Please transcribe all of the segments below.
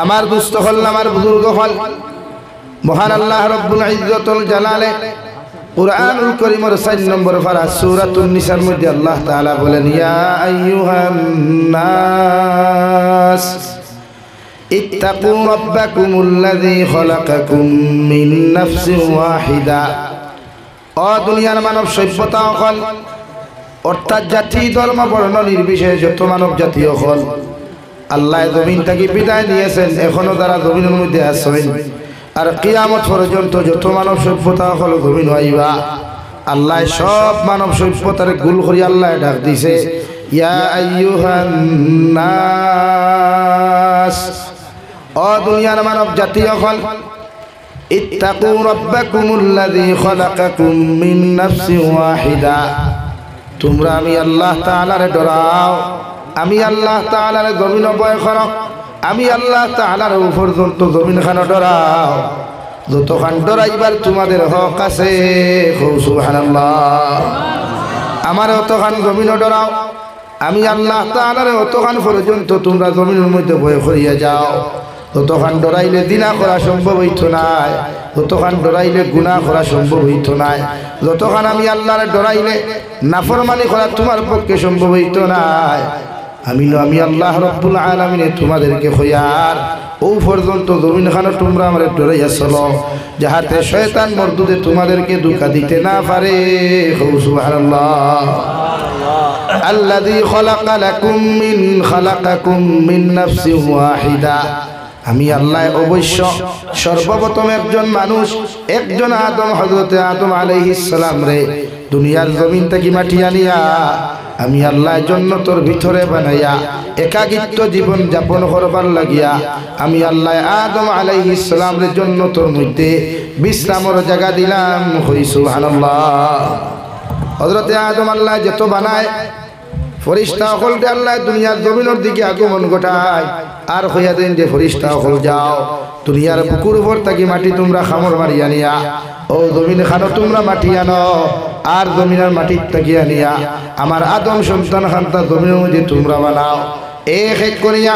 আমার দুস্থ হল, আমার বুজুর্গ হল, মহান আল্লাহ রব্বুল ইজ্জতুল জালালে কুরআনুল কারীমের 4 নম্বর পারা সূরাতুন নিসার মধ্যে আল্লাহ তাআলা বলেন, ইয়া আইয়ুহান নাস ইত্তাকু রাব্বাকুমুল্লাযী খালাকাকুম মিন নাফসিন ওয়াহিদা। ও দুনিয়ার মানব সভ্যতা হল, অর্থাৎ জাতি ধর্ম বর্ণ নির্বিশেষে যত মানব জাতীয় হল, আল্লাহ জমিন থেকে বিদায় নিয়েছেন, এখনো তারা জমিনের মধ্যে আছেন। আর কিয়ামত পর্যন্ত যত মানব সভ্যতা হল জমিন হইবা, আল্লাহ সব মানব সভ্যতার গুল করি আল্লাহ ডাক দিছে, ইয়া আইয়ুহান নাস, ও দুনিয়ার মানব জাতীয় হল, ইত্তাকু রাব্বাকুমুল্লাযী খালাকাকুম মিন নাফসিন ওয়াহিদা। তোমরা আমি আল্লাহ তাআলারে ডরাও, আমি আল্লাহ তাআলারে জমিন ভয় করো, আমি আল্লাহ তাআলার উপর যত জমিন খানো ডরাও, যতখান ডরাইবার তোমাদের হক আছে। সুবহানাল্লাহ। আমার অতখান জমিন ডরাও, আমি আল্লাহ তাআলার অতখান পর্যন্ত তোমরা জমিনের মধ্যে ভয় করিয়া যাও। যতখান ডরাইলে দিনা করা সম্ভব হইত নাই, যতখান ডরাইলে গুনাহ করা সম্ভব হইত নাই, যতখান আমি আল্লাহরে ডরাইলে নাফরমানি করা তোমার পক্ষে সম্ভব হইত নাই। আমি আল্লাহ রব্বুল আলামিনে তোমাদেরকে খয়ার ও পর্যন্ত জমিন খানো তোমরা আমার ডরাইয়া চলো, যাহাতে শয়তান মরদুদে তোমাদেরকে ধোঁকা দিতে না পারে। সুবহানাল্লাহ। আল্লাযী খালাকাকুম মিন নাফসিন ওয়াহিদা। আমি আল্লাহ অবশ্য সর্বপ্রথম একজন মানুষ, একজন আদম, হযরতে আদম আলাইহিস সালাম রে দুনিয়ার জমিন থেকে মাটি আনিয়া আমি আল্লাহ জান্নাতের ভিতরে বানাইয়া একাকিত্ব জীবন যাপন করবার লাগিয়া আমি আল্লাহ আদম আলাইহিস সালাম রে জান্নাতের মধ্যে বিশ্রামের জায়গা দিলাম। সুবহানাল্লাহ। হযরতে আদম আল্লাহ যত বানায় ফরিস্তা সকলকে আল্লাহ দুনিয়ার জমিনের দিকে আগমন ঘটায়, আর হইয়া দেন যে ফরিস্তা সকল যাও দুনিয়ার বুকুর উপর থাকি মাটি তোমরা খামর মারি আনিয়া ও জমিন খানো তোমরা মাটি আনো, আর জমিনের মাটির থাকি আনিয়া আমার আদম সন্তান খান্তা জমিনের মধ্যে তোমরা বানাও। এক এক করিয়া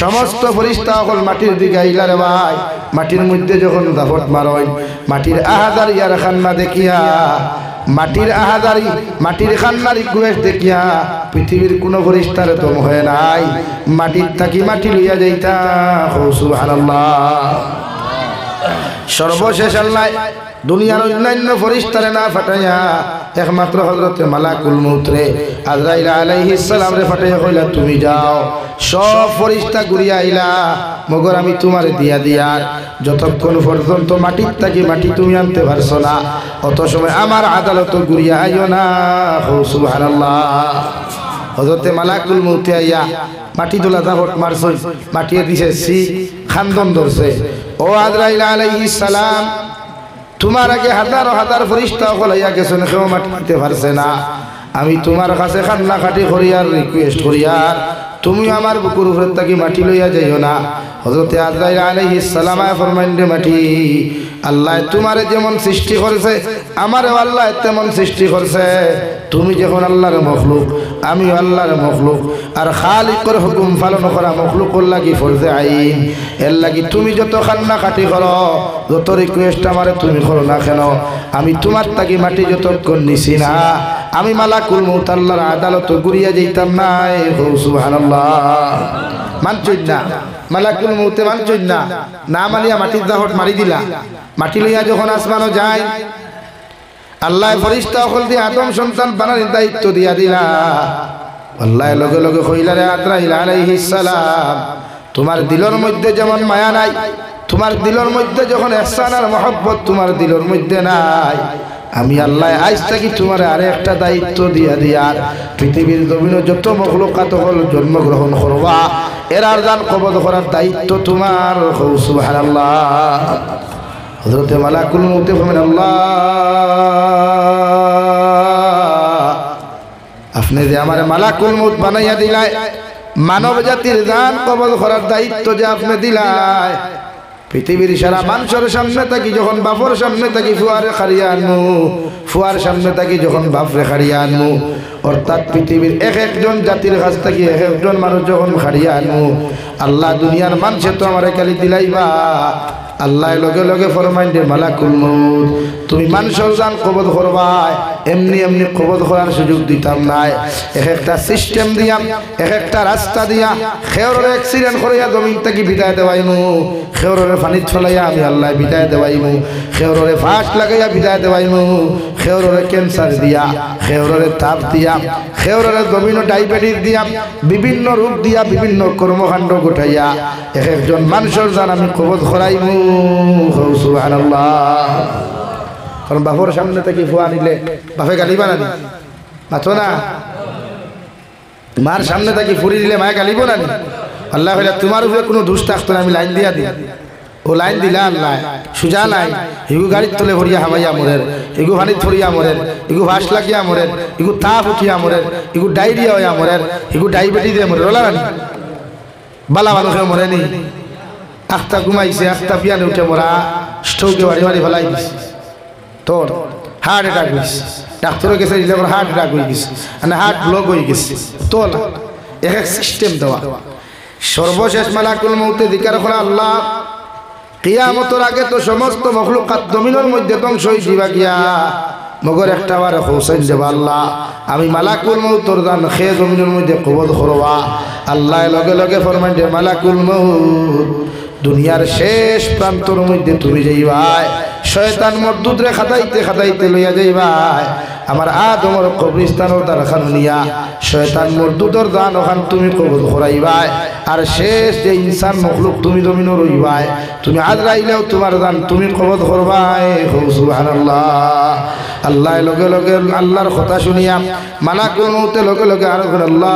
সমস্ত ফরিস্তা সকল মাটির দিকে আইলা রে ভাই। মাটির মধ্যে যখন দাফট মারয়, মাটির আহাদার ইয়ার খান্না দেখিয়া, মাটির আহাদারি মাটির খান্নারি কুয়েশ দেখিয়া পৃথিবীর কোন ফরিস্তার দম হয় নাই, মাটির থাকি মাটি লইয়া যাইতা। সুবহানাল্লাহ। সর্বশেষ আল্লাহ দুনিয়ার অন্যান্য ফরিস্তারে না ফাটাইয়া একমাত্র হযরতে মালাকুল মউত রে আজরাইল আলাইহিস সালাম রে ফাটাইয়া কইলা, তুমি যাও, সব ফরিস্তা ঘুরিয়া আইলা, মগর আমি তোমারে দিয়া দিয়ার যতক্ষণ পর্যন্ত মাটির থাকি মাটি তুমি আনতে পারছো না, অত সময় আমার আদালত ঘুরিয়া আইও না। সুবহানাল্লাহ। হযরতে মালাকুল মউত আইয়া মাটি তোলা দাফট মারছে, মাটিয়ে দিছে সি খান্দন ধরছে, ও আজরাইল আলাইহিস সালাম, তোমার আগে হাজার হাজার ফরিস্তা হলাইয়া গেছেন, কেউ মাটি দিতে পারছে না। আমি তোমার কাছে কান্না কাটি করিয়ার রিকোয়েস্ট করিয়ার তুমি আমার বুকুর উপর থাকি মাটি লইয়া যাইও না। হযরতে আজরাইল আলাইহিস সালাম ফরমাইন, মাটি আল্লাহ তোমারে যেমন সৃষ্টি করেছে আমারও আল্লাহ তেমন সৃষ্টি করেছে। তুমি যখন আল্লাহর মখলুক, আমি আল্লাহর মখলুক, আর খালিকের হুকুম পালন করা মখলুকর লাগি ফরজে আইন। এর লাগি তুমি যত কান্না কাটি করো, যত রিকোয়েস্ট আমারে তুমি করো না কেন, আমি তোমার থাকি মাটি যতক্ষণ নিছি না, আমি মালাকুল মউত আল্লাহর আদালত ঘুরিয়া যাইতাম না। সুবহানাল্লাহ। মানছই না মালাকুল মউতে, মানছই না, না মানিয়া মাটির দাহট মারি দিলা। মাটি লইয়া যখন আসমানো যায়, আল্লাহ ফরিস্তা সকল দিয়ে আদম সন্তান বানানোর দায়িত্ব দিয়া দিলা। আল্লাহ লগে লগে কইলা, রে আজরাইল আলাইহিস সালাম, তোমার দিলের মধ্যে যেমন মায়া নাই, তোমার দিলের মধ্যে যখন ইহসান আর মহব্বত তোমার দিলের মধ্যে নাই, আমি আল্লাহ আজ থেকে তোমার আরে একটা দায়িত্ব দিয়া দিয়ার পৃথিবীর জমিনে যত মখলুকাত হল জন্মগ্রহণ করবা, এর আরজান কবজ করার দায়িত্ব তোমার। সুবহানাল্লাহ। হযরতে মালাকুল মউত ফরমান, আল্লাহ আপনি যে আমার মালাকুল মউত বানাইয়া দিলাই, মানব জাতির জান কবজ করার দায়িত্ব যে আপনি দিলাই, পৃথিবীর সারা মানুষের সামনে থাকি যখন বাপর সামনে থাকি ফুয়ারে খারিয়া আনু, ফুয়ার সামনে থাকি যখন বাপ রেখাড়িয়া আনমু অর্থাৎ পৃথিবীর এক একজন জাতির কাছ থেকে এক একজন মানুষ যখন খাড়িয়া আনমু আল্লাহ দুনিয়ার মানুষে তো আমার খালি দিলাইবা আল্লাহ লগে লগে ফরমাইন দে মালাকুল মউত তুমি মানুষের জান কবজ করবাই এমনি এমনি কবজ করার সুযোগ দিতাম নাই এক একটা সিস্টেম দিয়া এক একটা রাস্তা দিয়া খেওরের অ্যাক্সিডেন্ট করিয়া জমিন থেকে বিদায় দেওয়াইমু খেওরের পানিত ফলাইয়া আমি আল্লাহ বিদায় দেওয়াইমু খেওরের ফাঁস লাগাইয়া বিদায় দেওয়াইমু খেওরের ক্যান্সার দিয়া খেওরের তাপ দিয়া খেওরের জমিন ডায়াবেটিস দিয়া বিভিন্ন রোগ দিয়া বিভিন্ন কর্মকাণ্ড ঘটাইয়া এক একজন মানুষের জান আমি কবজ করাইমু সুবহানাল্লাহ। কারণ বাপর সামনে থেকে ফুয়া নিলে বাপে গালি বানানি মাথো না মার সামনে থেকে ফুরি দিলে মায়ে গালিব না আল্লাহ হইলে তোমার উপরে কোনো দোষ থাকতো না আমি লাইন দিয়া দিই ও লাইন দিলা আল্লাহ সুজা নাই এগু গাড়ির তলে ভরিয়া হামাইয়া মরের এগু পানিত ভরিয়া মরের এগু ভাস লাগিয়া মরের এগু তাপ উঠিয়া মরের এগু ডায়রিয়া হইয়া মরের এগু ডায়াবেটিস দিয়ে মরে ওলা রানি বালা মানুষে মরেনি আখতা ঘুমাইছে আখতা পিয়ানে উঠে মরা স্ট্রোকে বাড়ি বাড়ি ফেলাই দিছে তোর হার্ট অ্যাটাক হয়েছে ডাক্তারও গেছে হার্ট অ্যাটাক হয়ে গেছে মানে হার্ট ব্লক হয়ে গেছে তোল এক এক সিস্টেম দেওয়া সর্বশেষ মালাকুল মউতে জিকার করা আল্লাহ কিয়ামতের আগে তো সমস্ত মখলুকাত জমিনের মধ্যে ধ্বংস হয়ে দিবা গিয়া মগর একটা বার হোসেন দেব আল্লাহ আমি মালাকুল মউতর দান খে জমিনের মধ্যে কবজ করবা আল্লাহ লগে লগে ফরমান যে মালাকুল মউত দুনিয়ার শেষ প্রান্তর মধ্যে তুমি যাইবাই শয়তান মরদুদরে খাদাইতে খাদাইতে লইয়া যাইবাই আমার আদমর কবরস্থানের দ্বারখান নিয়া শয়তান মরদুদর দান ওখান তুমি কবজ করাইবাই আর শেষ যে ইনসান মখলুক তুমি জমিন রইবাই তুমি আজরাইলেও তোমার দান তুমি কবজ করবাই সুবহানাল্লাহ। আল্লাহ লগে লগে আল্লাহর কথা শুনিয়া মালাকুল মউতে লগে লগে আর আল্লাহ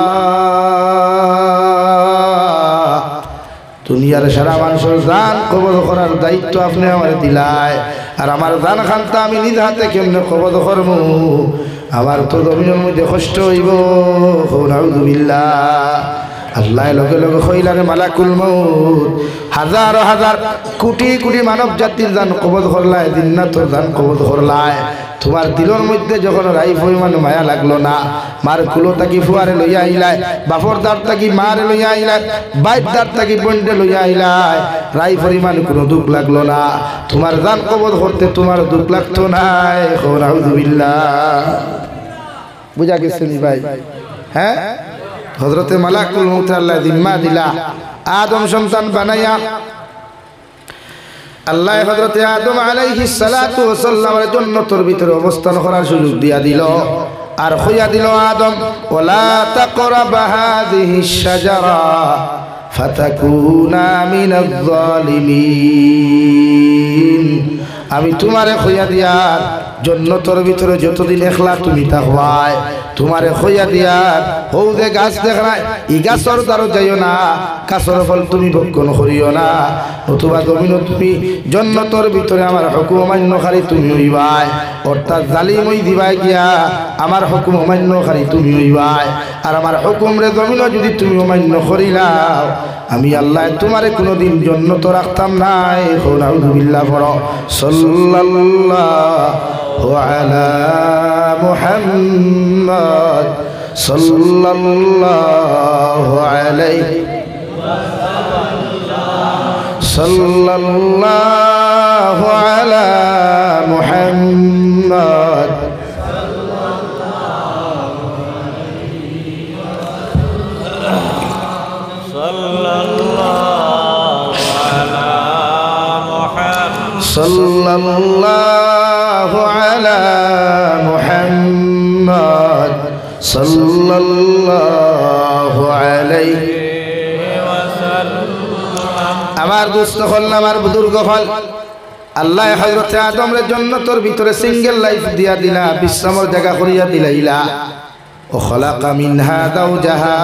দুনিয়ার সারা মানুষের জান কবজ করার দায়িত্ব আপনি আমার দিলাই আর আমার জান খানটা আমি নিজ হাতে কেমনে কবজ করবো আমার তো জমিনের মধ্যে কষ্ট হইব নাউযুবিল্লাহ। আল্লাহ লগে লগে কইলারে মালাকুল মউত হাজার হাজার কোটি কোটি মানব জাতির জান কবজ করলায় জিন্নাতর জান কবজ করলায় তোমার দিলের মধ্যে যখন রাই পরিমাণ মায়া লাগলো না মার কুলো তাকি ফুয়ারে লইয়া আইলাই বাপর দাঁত তাকি মারে লইয়া আইলাই বাইর দাঁত তাকি বন্ডে লইয়া আইলাই রাই পরিমাণ কোনো দুঃখ লাগলো না তোমার জান কবজ করতে তোমার দুঃখ লাগতো নাই নাউযুবিল্লাহ। বুঝা গেছে ভাই? হ্যাঁ হযরতে মালাকুল মউত আল্লাহ জিম্মা দিলা আদম সন্তান বানাইয়া আল্লাহ হযরতে আদম আলাইহিস সালাতু ওয়াস সালামের জান্নাতের ভিতরে অবস্থান করার সুযোগ দিয়া দিল আর কইয়া দিল আদম ওয়ালা তাকরাবা হাযিহিশ শাজারা ফাতাকুনা মিনাজ জালিমিন আমি তোমারে কইয়া দিয়ার জান্নাতের ভিতরে যতদিন একলা তুমি থাকবাই তোমারে কইয়া দিয়ার হৌ যে গাছ দেখায় ই গাছর দ্বারা যাইও না গাছর ফল তুমি ভক্ষণ করিও না অথবা জমিন তুমি জান্নাতের ভিতরে আমার হুকুম অমান্যকারী তুমি হইবাই অর্থাৎ জালিম হই দিবাই গিয়া আমার হুকুম অমান্যকারী তুমি হইবাই আর আমার হুকুম রে জমিন যদি তুমি অমান্য করিলাও আমি আল্লাহ তোমারে কোনোদিন জান্নাত রাখতাম নাই নাউযুবিল্লাহ। পড়ো সাল্লাল্লাহু আলা মুহাম্মদ সাল্লাল্লাহু আলাইহি সাল্লাল্লাহু আলা মুহাম্মদ সাল্লাল্লাহু আলা মুহাম্মদ সাল্লাল্লাহু আলাইহি ওয়াসাল্লাম। আমার দোস্ত হল আমার বুজুর্গ হল আল্লাহ হযরত আদমের জান্নাতের ভিতরে সিঙ্গেল লাইফ দিয়া দিলা বিশ্রামের জায়গা করিয়া দিলাইলা ও খলাকা মিনহা যাওজাহা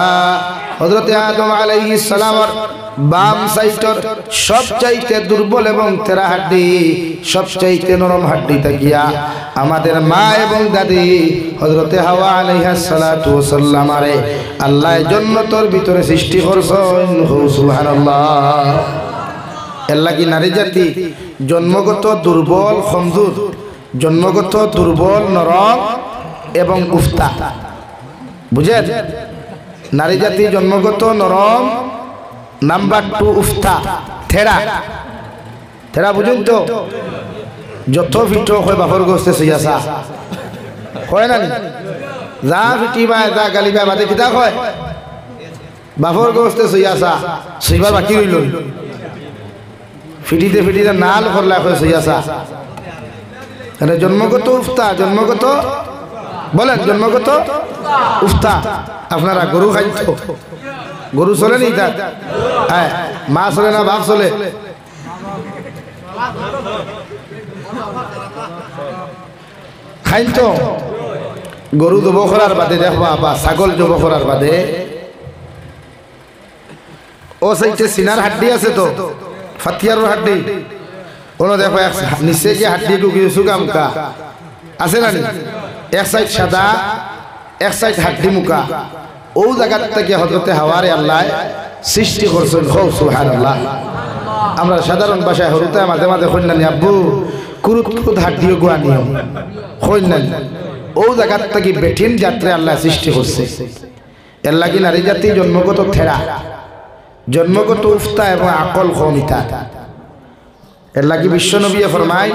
হযরত আদম আলাইহিস সালামের বাম সাইডের সবচাইতে দুর্বল এবং তেরা হাড্ডি সবচাইতে নরম হাড্ডি থাকিয়া আমাদের মা এবং দাদি হযরতে হাওয়া আলাইহিস সালাতু ওয়াস সালাম আরে আল্লাহ জান্নাতের ভিতরে সৃষ্টি করছেন সুবহানাল্লাহ। আল্লাহ কি নারী জাতি জন্মগত দুর্বল কমজোর জন্মগত দুর্বল নরম এবং উফতা বুঝেন নারী জাতি জন্মগত নরম নাম্বার 2 উফতা থেড়া থেড়া বুঝুন তো যত ফিটো হয় বাপর গোস্তে সইয়াসা হয় না যা ফিটিবা যা গালিবা বাদে কিতা হয় বাপর গোস্তে সইয়াসা সইবার বাকি রইল ফিটিতে ফিটিতে নাল করলা হয় সইয়াসা এটা জন্মগত উফতা জন্মগত বলেন জন্মগত উফতা আপনারা গরু খাইতো গরু চলে নি তা হ্যাঁ মা চলে না বাপ চলে খাইতো গরু জব করার বাদে দেখবা বা ছাগল জব করার বাদে ও সাইতে সিনার হাড্ডি আছে তো ফাতিয়ার হাড্ডি ওনো দেখো নিচে গিয়ে হাড্ডি ঢুকিয়ে সুগামকা আছে না এক সাইড সাদা এক সাইড হাড্ডি মুকা ও জায়গা থেকে হযরতে হাওয়ারে আল্লাহ সৃষ্টি করছেন সুবহানাল্লাহ আমরা সাধারণ ভাষায় হরুতে মাঝে মাঝে কইনানি আব্বু কুরুত কুরুত হাড্ডিও গোয়া নিও কইনানি ও জায়গা থেকে বেঠিন যাত্রে আল্লাহ সৃষ্টি করছে এর লাগি নারী জাতি জন্মগত থেড়া জন্মগত উফতা এবং আকল কমিতা এর লাগি বিশ্বনবী ফরমায়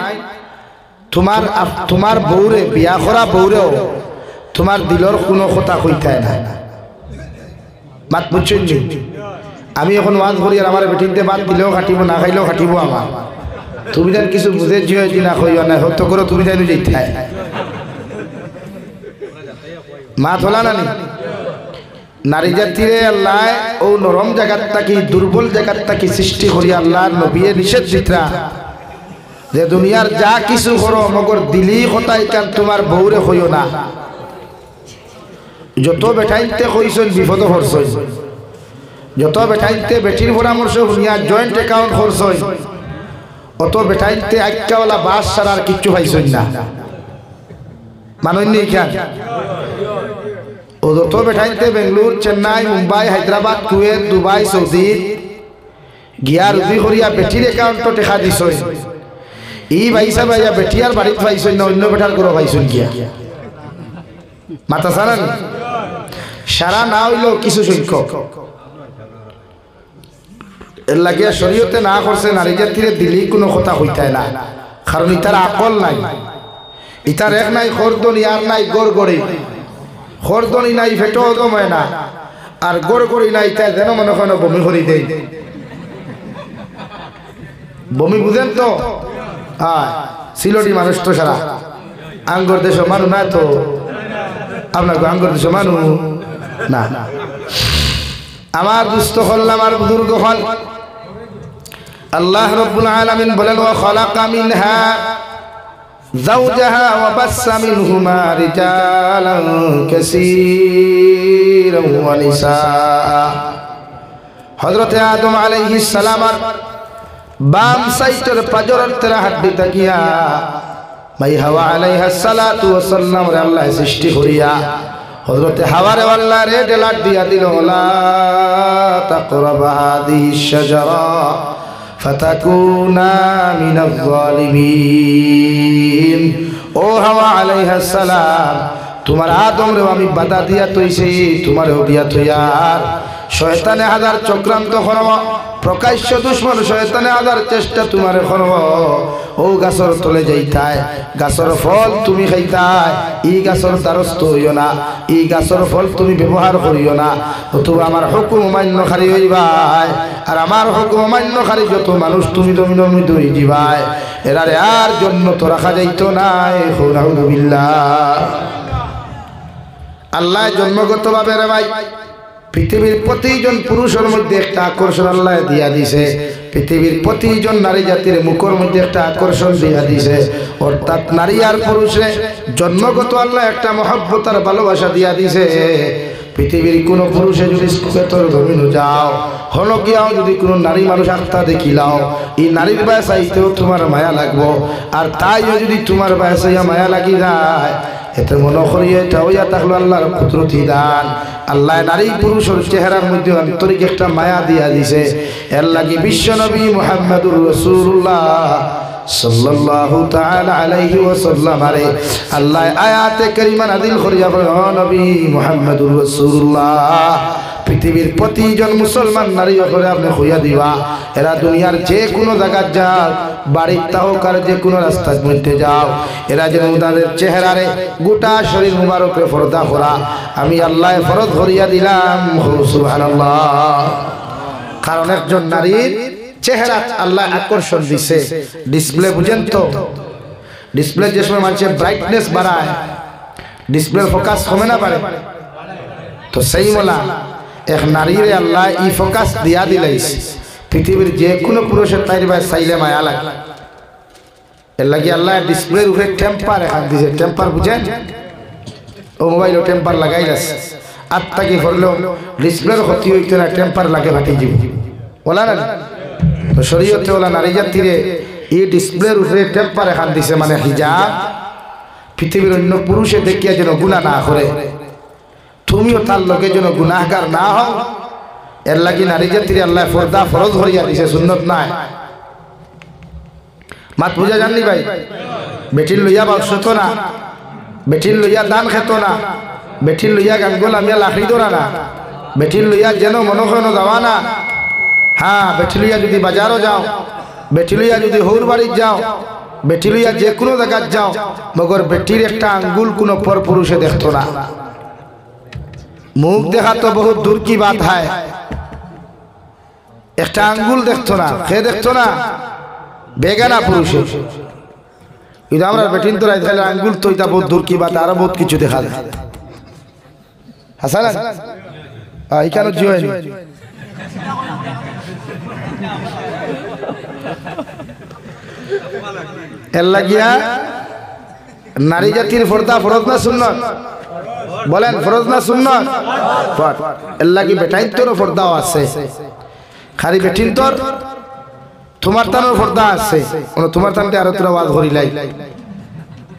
তোমার বউরে বিয়া করা বউরেও তোমার দিলর কোনো কথা কইতায় না মাত বুঝছেন আমি এখন ওয়াজ করি আর আমার বেটিনতে বাদ দিলেও কাটিব না খাইলেও কাটিব আমার তুমি যেন কিছু বুঝে জিও না কইও না হতো করে তুমি জানি যেতে মাত হলা না নারী জাতিরে আল্লাহ ও নরম জায়গার থাকি দুর্বল জায়গার থাকি সৃষ্টি করি আল্লাহ নবী নিষেধ দিতরা যে দুনিয়ার যা কিছু করো মগর দিলি কথাই কান তোমার বউরে কইও না যত বেটাইতে কইছেন বিপদ করছেন যত বেটাইতে বেটির পরামর্শ শুনিয়া জয়েন্ট অ্যাকাউন্ট করছেন অত বেটাইতে আক্কাওয়ালা বাস ছাড়া আর কিচ্ছু পাইছেন না মাননি কেন ও যত বেটাইতে Bangalore Chennai Mumbai Hyderabad Kuwait Dubai Saudi গিয়া রুজি করিয়া বেটির অ্যাকাউন্টত টেকা দিছেন এই ভাইসা ভাইয়া বেটিয়ার বাড়িত পাইছেন না অন্য বেটার করে পাইছেন গিয়া মাথা সারান সারা না হইলেও কিছু সংখ্যক এর লাগিয়া শরীয়তে না করছে নারী জাতিরে দিলেই কোনো কথা হইতায় না কারণ ইতার আকল নাই ইতার এক নাই খরদনি আর নাই গড় গড়ি খরদনি নাই ফেটো জমায় না আর গড় গড়ি নাই তাই যেন মনে হয় বমি করি দেয় বমি বুঝেন তো হ্যাঁ সিলটি মানুষ তো সারা আঙ্গর দেশ মানু না তো আপনার আঙ্গর দেশ মানু না আমার দুস্থ হল আমার বুজুর্গ হল আল্লাহ রাব্বুল আলামিন বলেন ওয়া খালাকা মিনহা যাওজাহা ওয়া বাসসা মিনহুমা রিজালান কাসীরান ওয়া নিসা হযরত আদম আলাইহিস সালাম বাম সাইটের পাজরের তেরা হাড্ডি তাকিয়া মাই হাওয়া আলাইহিস সালাতু ওয়া সাল্লাম রে আল্লাহ সৃষ্টি করিয়া হযরতে হাওয়ারে আল্লাহ রে ডেলাট দিয়া দিল লা তাকরাবা হাদিহিশ শাজারা ফাতাকুনা মিনাজ জালিমিন ও হাওয়া আলাইহিস সালাম তোমার আদম রে আমি বাধা দিয়া তইছি তোমারও দিয়া তৈয়ার শয়তানে হাজার চক্রান্ত করব প্রকাশ্য দুশ্মন শয়তানে হাজার চেষ্টা তোমার করব ও গাছর তলে যাইতায় গাছর ফল তুমি খাইতায় এই গাছর দ্বারস্থ হইও না এই গাছর ফল তুমি ব্যবহার করিও না অথবা আমার হুকুম মান্যকারী হইবাই আর আমার হুকুম মান্যকারী যত মানুষ তুমি দমিত হয়ে যাবাই এরারে আর জন্য তো রাখা যাইতো না নাউযুবিল্লাহ আল্লাহ জন্মগতভাবে রে ভাই পৃথিবীর প্রতিজন পুরুষের মধ্যে একটা আকর্ষণ আল্লাহ দিয়া দিছে পৃথিবীর প্রতিজন নারী জাতির মুখের মধ্যে একটা আকর্ষণ দিয়া দিছে অর্থাৎ নারী আর পুরুষে জন্মগত আল্লাহ একটা মহব্বত আর ভালোবাসা দিয়া দিছে পৃথিবীর কোনো পুরুষে যদি তোর জমিন যাও হলো গিয়াও যদি কোনো নারী মানুষ আত্মা দেখিলাও এই নারীর বয়সাইতেও তোমার মায়া লাগবো আর তাইও যদি তোমার বয়সাইয়া মায়া লাগি যায় এতে মনে করি এটা হইয়া থাকলো আল্লাহর কুদরতি দান আল্লাহ নারী পুরুষের চেহারার মধ্যে আন্তরিক একটা মায়া দিয়া দিছে এর লাগি বিশ্বনবী মুহাম্মদুর রাসূলুল্লাহ সাল্লাল্লাহু তাআলা আলাইহি ওয়াসাল্লাম আরে আল্লাহ আয়াতে কারিমা নাযিল করিয়া বলেন ও নবী মুহাম্মদুর রাসূলুল্লাহ পৃথিবীর প্রতিজন মুসলমান নারী করে আপনি হইয়া দিবা এরা দুনিয়ার যে কোনো জায়গা যাও বাড়ির তাহকার যে কোনো রাস্তার মধ্যে যাও এরা যেন তাদের চেহারারে গোটা শরীর মুবারকে পর্দা করা আমি আল্লাহ ফরজ করিয়া দিলাম সুবহানাল্লাহ কারণ একজন নারীর চেহারা আল্লাহ আকর্ষণ দিছে ডিসপ্লে বুঝেন তো ডিসপ্লে যে সময় মানুষের ব্রাইটনেস বাড়ায় ডিসপ্লে ফোকাস কমে না পারে তো সেই মোলা এক নারীর আল্লাহ ই ফোকাস দিয়া দিলাইস পৃথিবীর যে কোনো পুরুষের তাই ভাই চাইলে মায়া লাগে এর লাগে আল্লাহ ডিসপ্লের উপরে টেম্পার এখান দিয়েছে টেম্পার বুঝেন ও মোবাইলও টেম্পার লাগাই আছে আত্মা কি করলেও ডিসপ্লের ক্ষতি হইতে না টেম্পার লাগে ফাটি যাব ওলা না তো শরীয়তে ওলা নারী জাতিরে এই ডিসপ্লের উপরে টেম্পার এখান দিছে মানে হিজাব পৃথিবীর অন্য পুরুষে দেখিয়া যেন গুনাহ না করে তুমিও তার লগে যেন গুনাহগার না হও এর লাগি নারী জাতিরে আল্লাহ পর্দা ফরজ হইয়া দিছে সুন্নত নাই মাত বুঝা জানলি ভাই বেটির লইয়া বাক্স তো না বেটির লইয়া দান খেত না বেটির লইয়া গাঙ্গল আমি লাখড়ি ধরা না বেটির লইয়া যেন মনোখন যাওয়া না হ্যাঁ বেটি লইয়া যদি বাজারও যাও বেটি লইয়া যদি হৌর বাড়ির যাও বেটি লইয়া যে কোনো জায়গায় যাও মগর বেটির একটা আঙ্গুল কোনো পর পুরুষে দেখতো না মুখ দেখা তো বহুত দূর কি বাত হয় একটা আঙ্গুল দেখতো না খেয়ে দেখতো না বেগানা পুরুষে কিন্তু আমরা বেটিন তো রাইতে আঙ্গুল তো এটা বহুত দূর কি বাত আরো বহুত কিছু দেখা যায় হাসান এইখানে জয়েন এর লাগিয়া নারী জাতির পর্দা ফরজ না সুন্নত বলেন ফরজ না সুন্নত এর লাগি বেটাইন তোর পর্দাও আছে খালি বেটিন তোর তোমার তানোর পর্দা আছে তোমার তানতে আরো তোর আওয়াজ করিলাই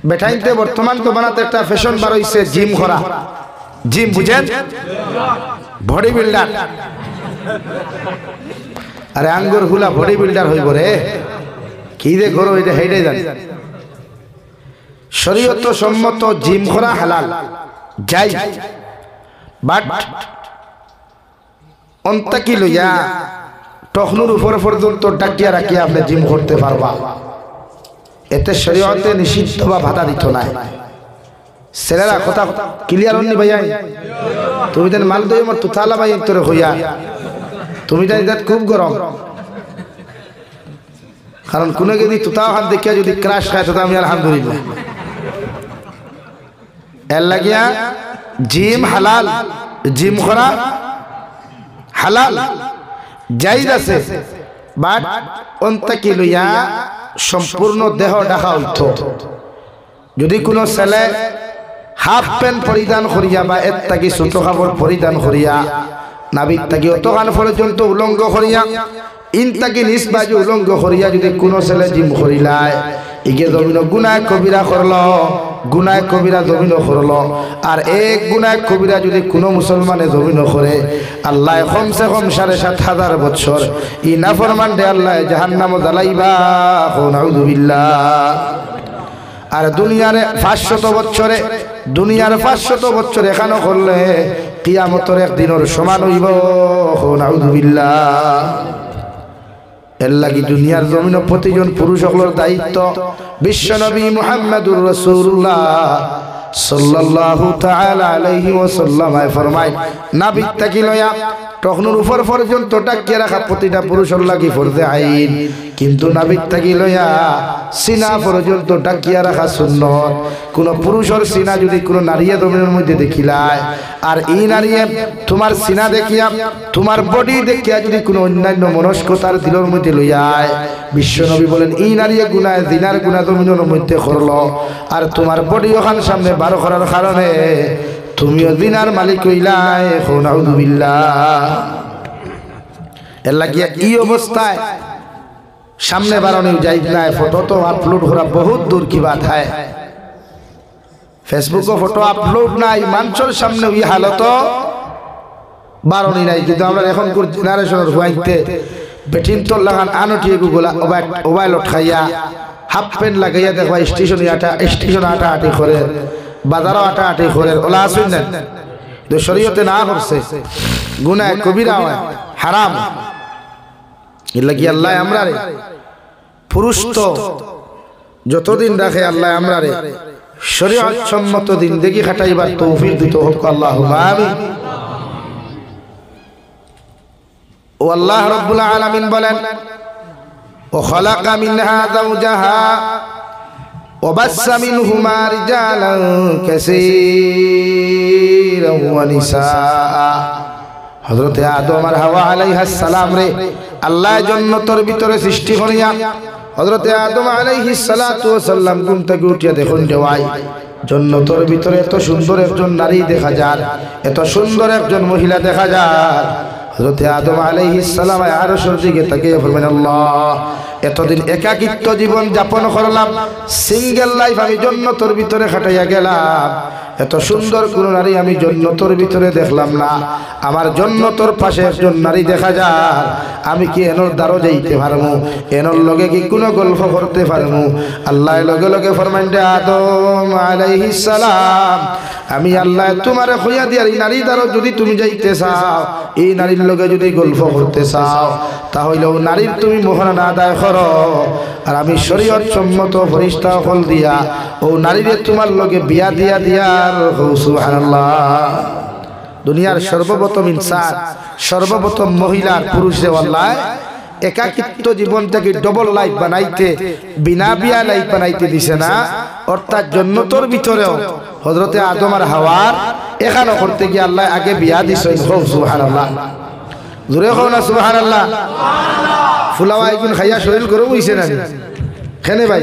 বেটাইনতে বর্তমান তো বানাতে একটা ফ্যাশন বার হইছে জিম করা জিম বুঝেন বডি বিল্ডার আরে আঙ্গুর হুলা বডি বিল্ডার হইব রে কি রে করো এটা হেইটাই জানি শরীয়ত সম্মত জিম করা হালাল যাই বাট অন্তাকি লইয়া টখনুর উপর পর্যন্ত ডাকিয়া রাখিয়া আপনি জিম করতে পারবা এতে শরীয়তে নিষিদ্ধ বা বাধা দিত না ছেলেরা কথা ক্লিয়ার হননি ভাইয়া তুমি দেন মাল দই আমার তুতালা ভাই তোর হইয়া তুমি জানি দেখ খুব গরম কারণ কোনো যদি তুতাও হাত দেখিয়া যদি ক্রাশ খায় তো আমি আলহামদুলিল্লাহ এর লাগিয়া জিম হালাল জিম করা হালাল জায়েজ আছে বাট অন্তাকি লইয়া সম্পূর্ণ দেহ ঢাকা হইতো যদি কোনো ছেলে হাফ প্যান্ট পরিধান করিয়া বা এর তাকি ছোট কাপড় পরিধান করিয়া নাবিক তাকি অতখান পর্যন্ত উলঙ্গ করিয়া ইন তাকি নিজ বাজু উলঙ্গ করিয়া যদি কোনো ছেলে জিম করিলায় ইগে জমিন গুনায় কবিরা করল গুনায় কবিরা জমিন করল আর এক গুনায় কবিরা যদি কোনো মুসলমানে জমিন করে আল্লাহ কমসে কম ৭,৫০০ বছর ই নাফরমান দে আল্লাহ জাহান্নামে জ্বালাইবা নাউযুবিল্লাহ আর দুনিয়ার ৫০০ বছরে দুনিয়ার ৫০০ বছর এখানে করলে কিয়ামতের একদিনের সমান হইব নাউযুবিল্লাহ এর লাগি দুনিয়ার জমিন প্রতিজন পুরুষ সকলের দায়িত্ব বিশ্বনবী মুহাম্মদুর রাসূলুল্লাহ সাল্লাল্লাহু তাআলা আলাইহি ওয়াসাল্লাম ফরমায় নাবিক তাকি লয়া টখনুর উপর পর্যন্ত টাকিয়ে রাখা প্রতিটা পুরুষের লাগি ফরজে আইন কিন্তু নাবিক তাকি লয়া সিনা পর্যন্ত টাকিয়ে রাখা সুন্নত কোন পুরুষের সিনা যদি কোন নারীয়ে জমিনের মধ্যে দেখিলায় আর এই নারীয়ে তোমার সিনা দেখিয়া তোমার বডি দেখিয়া যদি কোনো অন্যান্য মনস্কতার দিলের মধ্যে লইয়ায় বিশ্বনবী বলেন এই নারীয়ে গুনায় জিনার গুনাহ জমিনের মধ্যে করলো আর তোমার বডি ওখান সামনে বারো করার কারণে তুমিও জিনার মালিক হইলাই নাউযুবিল্লাহ এর লাগিয়া এই অবস্থায় সামনে বাড়ানো যাইত নাই ফটো তো আপলোড করা বহুত দূর কি বাত হয় ফেসবুকে ফটো আপলোড নাই মানুষের সামনে ওই হালত বারণই নাই কিন্তু আমরা এখনকার জেনারেশনের হইতে বেটিন তো লাগান আনটিয়ে গুগলা মোবাইল খাইয়া হাফ প্যান্ট লাগাইয়া দেখবা স্টেশন আটা আটি করে বাজারও আটা আটি করে ওলা আসুন না শরীয়তে না করছে গুনাহ কবিরা হয় হারাম এলা কি আল্লাহ আমরা রে পুরুষ তো যতদিন রাখে আল্লাহ আমরা রে শরীয়ত সম্মত দিন দেখি খাটাইবার তৌফিক দিতে হোক আল্লাহুম্মা আমিন। ও আল্লাহ রাব্বুল আলামিন বলেন ও খালাকা মিনহা যাওজাহা ওয়া বাসসা মিনহুমা রিজালান কাসীরান ওয়া নিসা। হযরত আদম আর হাওয়া আলাইহিস সালাম রে আল্লাহ জান্নাতের ভিতরে সৃষ্টি করিয়া হযরত আদম আলাইহিস সালাতু ওয়াস সালাম ঘুম থেকে উঠিয়া দেখুন যে ভাই জান্নাতের ভিতরে এত সুন্দর একজন নারী দেখা যায়, এত সুন্দর একজন মহিলা দেখা যায়। হযরত আদম আলাইহিস সালাম আরশের দিকে তাকিয়ে বললেন আল্লাহ এতদিন একাকিত্ব জীবন যাপন করলাম, সিঙ্গেল লাইফ আমি জান্নাতের ভিতরে কাটাইয়া গেলাম, এত সুন্দর কোন নারী আমি জান্নাতের ভিতরে দেখলাম না। আমার জান্নাতের পাশে একজন নারী দেখা যায়, আমি কি এনর দ্বারও যাইতে পারবো, এনর লগে কি কোনো গল্প করতে পারবো? আল্লাহ লগে লগে ফরমান যে আদম আলাইহিস সালাম আমি আল্লাহ তোমারে কইয়া দিয়ার এই নারী দ্বারও যদি তুমি যাইতে চাও, এই নারীর লগে যদি গল্প করতে চাও, তাহলে ও নারীর তুমি মোহরানা আদায় করো, আর আমি শরীয়ত সম্মত ফরিস্তা হল দিয়া ও নারীরে তোমার লগে বিয়া দিয়া দিয়ার সুবহানাল্লাহ। দুনিয়ার সর্বপ্রথম ইনসান, সর্বপ্রথম মহিলার পুরুষে আল্লাহ একাকিত্ব জীবনটাকে ডবল লাইফ বানাইতে, বিনা বিয়া লাইফ বানাইতে দিছে না। অর্থাৎ জান্নাতের ভিতরেও হযরতে আদম আর হাওয়ার এখানে করতে গিয়ে আল্লাহ আগে বিয়া দিছেন। সুবহানাল্লাহ, জোরে কও না সুবহানাল্লাহ। ফুলাওয়া একদিন খাইয়া শরীর গরম হইছে না খেনে ভাই?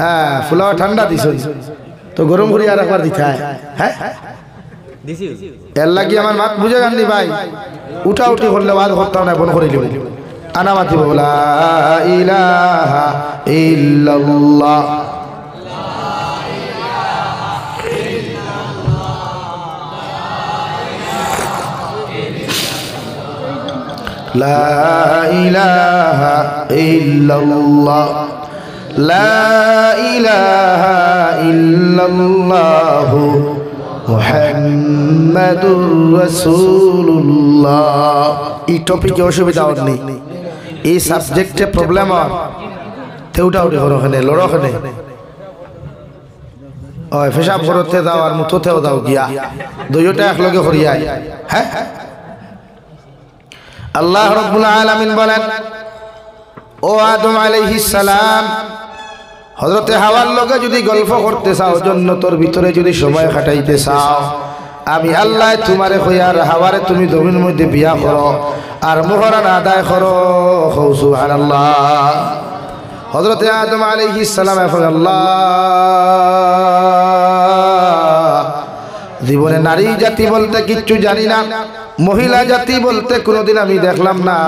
হ্যাঁ, ফুলাওয়া ঠান্ডা দিছেন তো গরম করে আর একবার দিতে হয়। হ্যাঁ এর লাগি আমার মাত বুঝে গান্ধী ভাই উঠা উঠি করলে বাদ করতাম না, বন করে লিব আনামাতি লা ইলাহা ইল্লাল্লাহ লা ইলাহা ইল্লাল্লাহ লা ইলাহা ইল্লাল্লাহ মুহাম্মাদুর রাসূলুল্লাহ। এই টপিকে অসুবিধা নেই, এই সাবজেক্টে প্রবলেম হয় তেউটা উঠে ওখানে লড়খানে ওই পেশাব করতে দাও আর মুততেও দাও গিয়া দুইটা একলগে করিয়া। হ্যাঁ, আল্লাহ রাব্বুল আলামিন বলেন ও আদম আলাইহিস সালাম হযরতে হাওয়ার লগে যদি গল্প করতে চাও, জান্নাতের ভিতরে যদি সময় কাটাইতে চাও, আমি আল্লাহ তোমারে কইয়ার হাওয়ারে তুমি জমিনের মধ্যে বিয়া করো আর মোহরানা আদায় করো। সুবহানাল্লাহ। হযরতে আদম আলাইহিস সালাম এখন আল্লাহ জীবনে নারী জাতি বলতে কিচ্ছু জানি না, মহিলা জাতি বলতে কোনোদিন আমি দেখলাম না,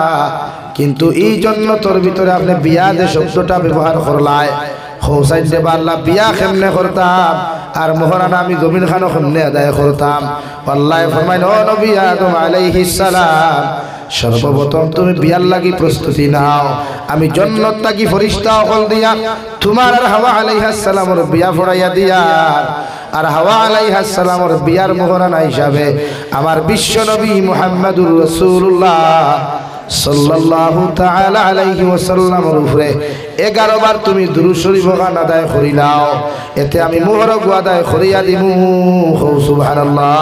কিন্তু এই জান্নাতের ভিতরে আপনি বিয়া যে শব্দটা ব্যবহার করলাই, হোসাইন দে আল্লাহ বিয়া কেমনে করতাম আর মোহরানা আমি জমিন খানো কেমনে আদায় করতাম। আল্লাহ ফরমাইন ও নবী আদম আলাইহিস সালাম সর্বপ্রথম তুমি বিয়ার লাগি প্রস্তুতি নাও, আমি জান্নাত থাকি ফেরেশতা হল দিয়া তোমার আর হাওয়া আলাইহিস সালামের বিয়া পড়াইয়া দিয়া, আর হাওয়া আলাইহিস সালামের বিয়ার মোহরানা হিসাবে আমার বিশ্ব নবী মুহাম্মদুর রাসূলুল্লাহ সাল্লাল্লাহু তাআলা আলাইহি ওয়াসাল্লামের উপরে 11 বার তুমি দুরূদ শরীফ গান আদায় করিলাও, এতে আমি মোহর আদায় করিয়া দিমু। সুবহানাল্লাহ।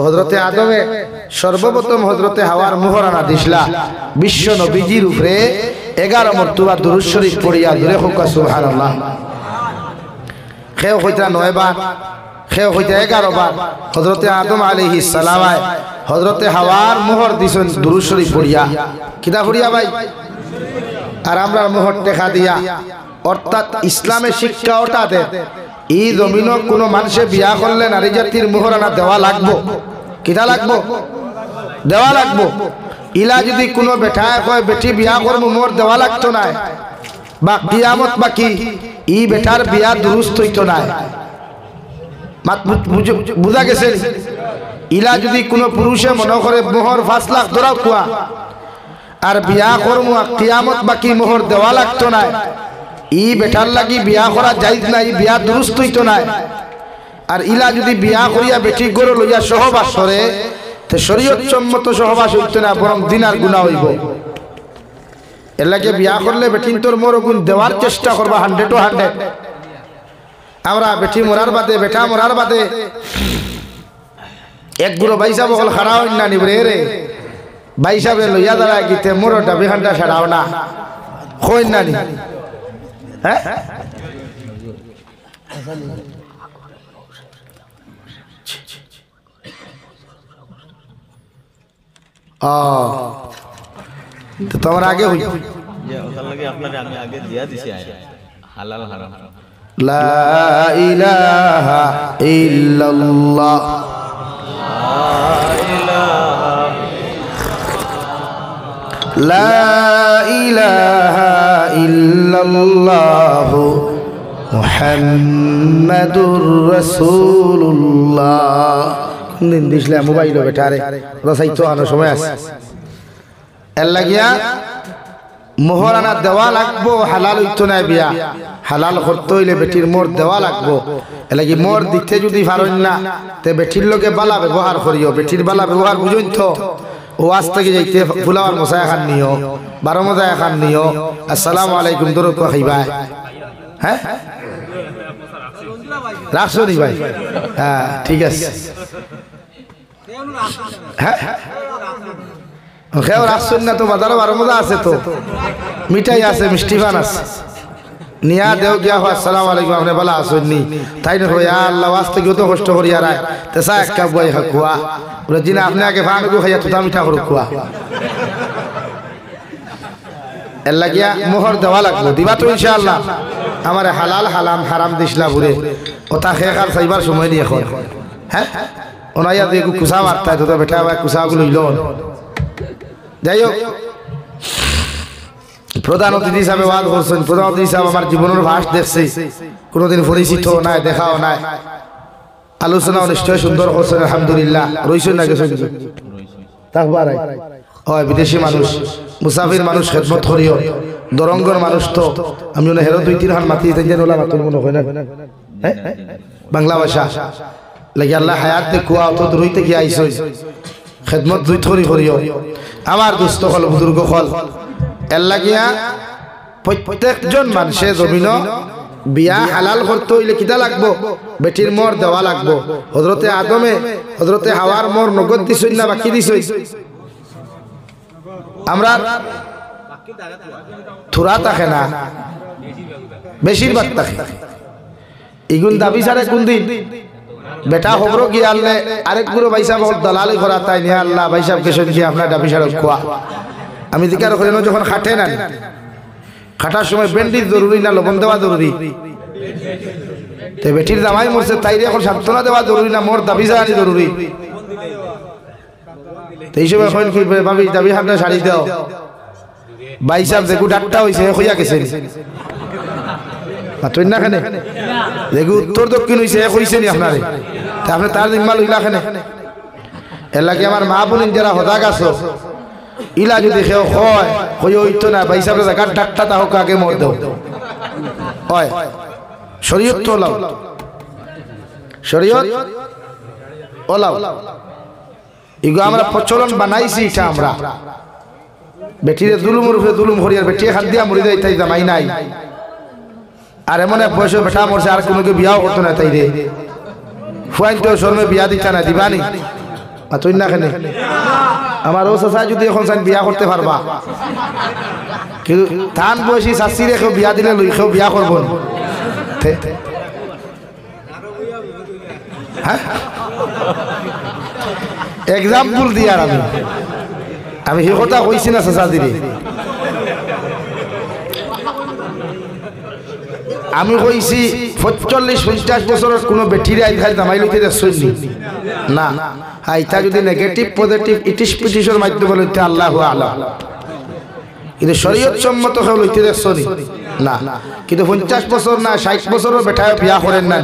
হযরতে আদমে সর্বপ্রথম হযরতে হাওয়ার মোহরানা দিছলা বিশ্ব নবীজির উপরে 11 মর্তবা দুরূদ শরীফ পড়িয়া ধরে হোক সুবহানাল্লাহ। কেউ কইতা 9 বার, কেউ কইতা 11 বার। হযরতে আদম আলাইহিস সালাম হযরতে হাওয়ার মোহর দিছেন দুরূদ শরীফ পড়িয়া, কিতা পড়িয়া ভাই? আর আমরা মোহর টেকা দিয়া, অর্থাৎ ইসলামের শিক্ষা ওটা দে এই জমিন কোনো মানুষে বিয়া করলে নারী জাতির মোহরানা দেওয়া লাগবো, কিতা লাগবো? দেওয়া লাগবো। ইলা যদি কোনো বেটায় কয় বেটি বিয়া করবো মোহর দেওয়া লাগতো না, বা কিয়ামত বাকি ই বেটার বিয়া দুরুস্ত হইতো না। বুঝা গেছে? ইলা যদি কোনো পুরুষে মনে করে মোহর 5 লাখ ধরাও কুয়া, আর বিয়া করমু কিয়ামত বাকি মোহর দেওয়া লাগতো না, ই বেটার লাগি বিয়া করা যাইজ নাই, বিয়া দুরুস্ত হইতো না। আর ইলা যদি বিয়া করিয়া বেটি গরু লইয়া সহবাস করে তো শরীয়ত সম্মত সহবাস হইতো না, বরং দিনার গুনাহ হইব। এর লাগে বিয়া করলে বেটিন তোর মোর গুণ দেওয়ার চেষ্টা করবা 100 আমরা বেটি মরার বাদে বেটা মরার বাদে এক গুরু বাইসা বকল খাড়া হইন না নিবরে রে বাইসাবে লইয়া দাঁড়ায় গিতে মোর ডাবি খান্ডা ছাড়াও না কইন না নি। হ্যাঁ তো তোমার আগে হই আমি আগে দিয়া দিছি হালাল হারাম। লা ইলাহা ইল্লাল্লাহ লা ইলাহা ইল্লাল্লাহ মুহাম্মাদুর রাসূলুল্লাহ। কোনদিন দিছলে মোবাইল বেটারে রসাইতো আনো সময় আছে। এর লাগিয়া মোহরানা দেওয়া লাগবো, হালাল হইতো না বিয়া, হালাল করতে হইলে বেটির মোর দেওয়া লাগবো। এর লাগি মোর দিতে যদি পারেন না তে বেটির লোকে বালা ব্যবহার করিও, বেটির বালা ব্যবহার বুঝুন তো। ও আজ থেকে যাইতে ফুলাওয়ার মশা এখান নিও, 12 মজা এখান নিও, আসসালামু আলাইকুম দরুদ খাইবা। হ্যাঁ রাখছো নি ভাই? হ্যাঁ ঠিক আছে। হ্যাঁ খেয়েও রাখছেন না তো, বাজারও 12 মজা আছে তো, মিঠাই আছে, মিষ্টি পান আছে, নিয়া দেও গিয়া হয় আসসালামু আলাইকুম আপনি বলা আসেন নি তাই না হয় আল্লাহ ওয়াস্তে গিয়ে তো কষ্ট করি আর তে সা এক কাপ বই খাকুয়া বলে জিনা আপনি আগে ফান গো খাইয়া তুতা মিঠা করু কুয়া। এর লাগিয়া মোহর দেওয়া লাগলো, দিবা তো ইনশাআল্লাহ। আমার হালাল হালাম হারাম দিসলা ঘুরে ওটা খেয়ে আর চাইবার সময় নেই এখন। হ্যাঁ ওনাইয়া দেখো কুসা মারতা তো বেটা ভাই কুসাগুলো লইল। যাই হোক প্রধান অতিথি হিসাবে ওয়াজ করছেন, প্রধান অতিথি হিসাবে আমার জীবনের ভাস দেখছি, কোনোদিন পরিচিত নাই, দেখাও নাই, আলোচনাও নিশ্চয় সুন্দর করছেন আলহামদুলিল্লাহ। রইছেন না গেছেন তাকবার হয় বিদেশি মানুষ মুসাফির মানুষ খেদমত করিও, দরঙ্গর মানুষ তো আমি মনে হেরো 2-3 হান মাতি যেন ওলা মাতুল মনে হয় না। হ্যাঁ বাংলা ভাষা লাগি আল্লাহ হায়াত দেখুয়া অত দূর হইতে গিয়ে আইস খেদমত দুই থরি করিও আমার দুস্থ হল বুজুর্গ হল। এর লাগিয়া প্রত্যেকজন মানুষের জমিন বিয়া হালাল করতে হইলে কিতা লাগবো? বেটির মোর দেওয়া লাগবো। হযরতে আদমে হযরতে হাওয়ার মোর নগদ দিছই না বাকি দিছই? আমরা থুরা থাকে না, বেশিরভাগ থাকে। ইগুন দাবি ছাড়ে কোন দিন বেটা খবর গিয়ে আনলে আরেক গুরু ভাই সাহেব দালালি করা তাই নিয়ে আল্লাহ ভাই সাহেবকে শুনছি আপনার দাবি ছাড়া খোয়া। আমি দিকার করেন যখন খাটে না, খাটার সময় বেন্ডিজ জরুরি না লবণ দেওয়া জরুরি? তো বেটির জামাই মরছে তাই এখন সান্ত্বনা দেওয়া জরুরি না মোর দাবি জানি জরুরি? এই সময় এখন কি ভাবি দাবি হাতে শাড়ি দাও ভাই সাহেব দেখু ডাক্তার হয়েছে হইয়া গেছেন তুই না খানে দেখু উত্তর দক্ষিণ হয়েছে এক হয়েছে নি আপনারে তা আপনি তার জিম্মা লইলা খানে। এর লাগে আমার মা বোন যারা হদাক আছো ইলা যদি কেউ হয় হইতো না ভাই সাহেব জায়গার ডাক্তার তা হোক আগে মর দেও হয় শরীয়ত তো লাও, শরীয়ত ওলাও এগুলো আমরা প্রচলন বানাইছি। এটা আমরা বেটিরে দুলুম রূপে দুলুম হরিয়ার বেটি খান দিয়া মরি দেয় তাই জামাই নাই। আর এমন এক বয়সে বেটা মরছে আর কোনো বিয়াও করতো না তাই রে ফুয়াইন তো শর্মে বিয়া দিচ্ছা না দিবানি তুই না খেলে আমার ও চাচা যদি এখন চান বিয়া করতে পারবা, কিন্তু ধান বয়সী চাষি রেখেও বিয়া দিলে লইখেও বিয়া করবো না। হ্যাঁ এক্সাম্পল দিয়ে আর আমি সেই কথা কইছি না চাচা দিদি, আমি কইছি 45-50 বছরের কোনো বেটিরে আই খালি জামাই লইতে দেখছনি না। আইতা যদি নেগেটিভ পজিটিভ ইটিস মাধ্যমে লইতে আল্লাহু আ'লাম, কিন্তু শরীয়ত সম্মত কেউ লইতে দেখছনি না। কিন্তু 50 বছর না 60 বছরের বেটায় বিয়া করেন না,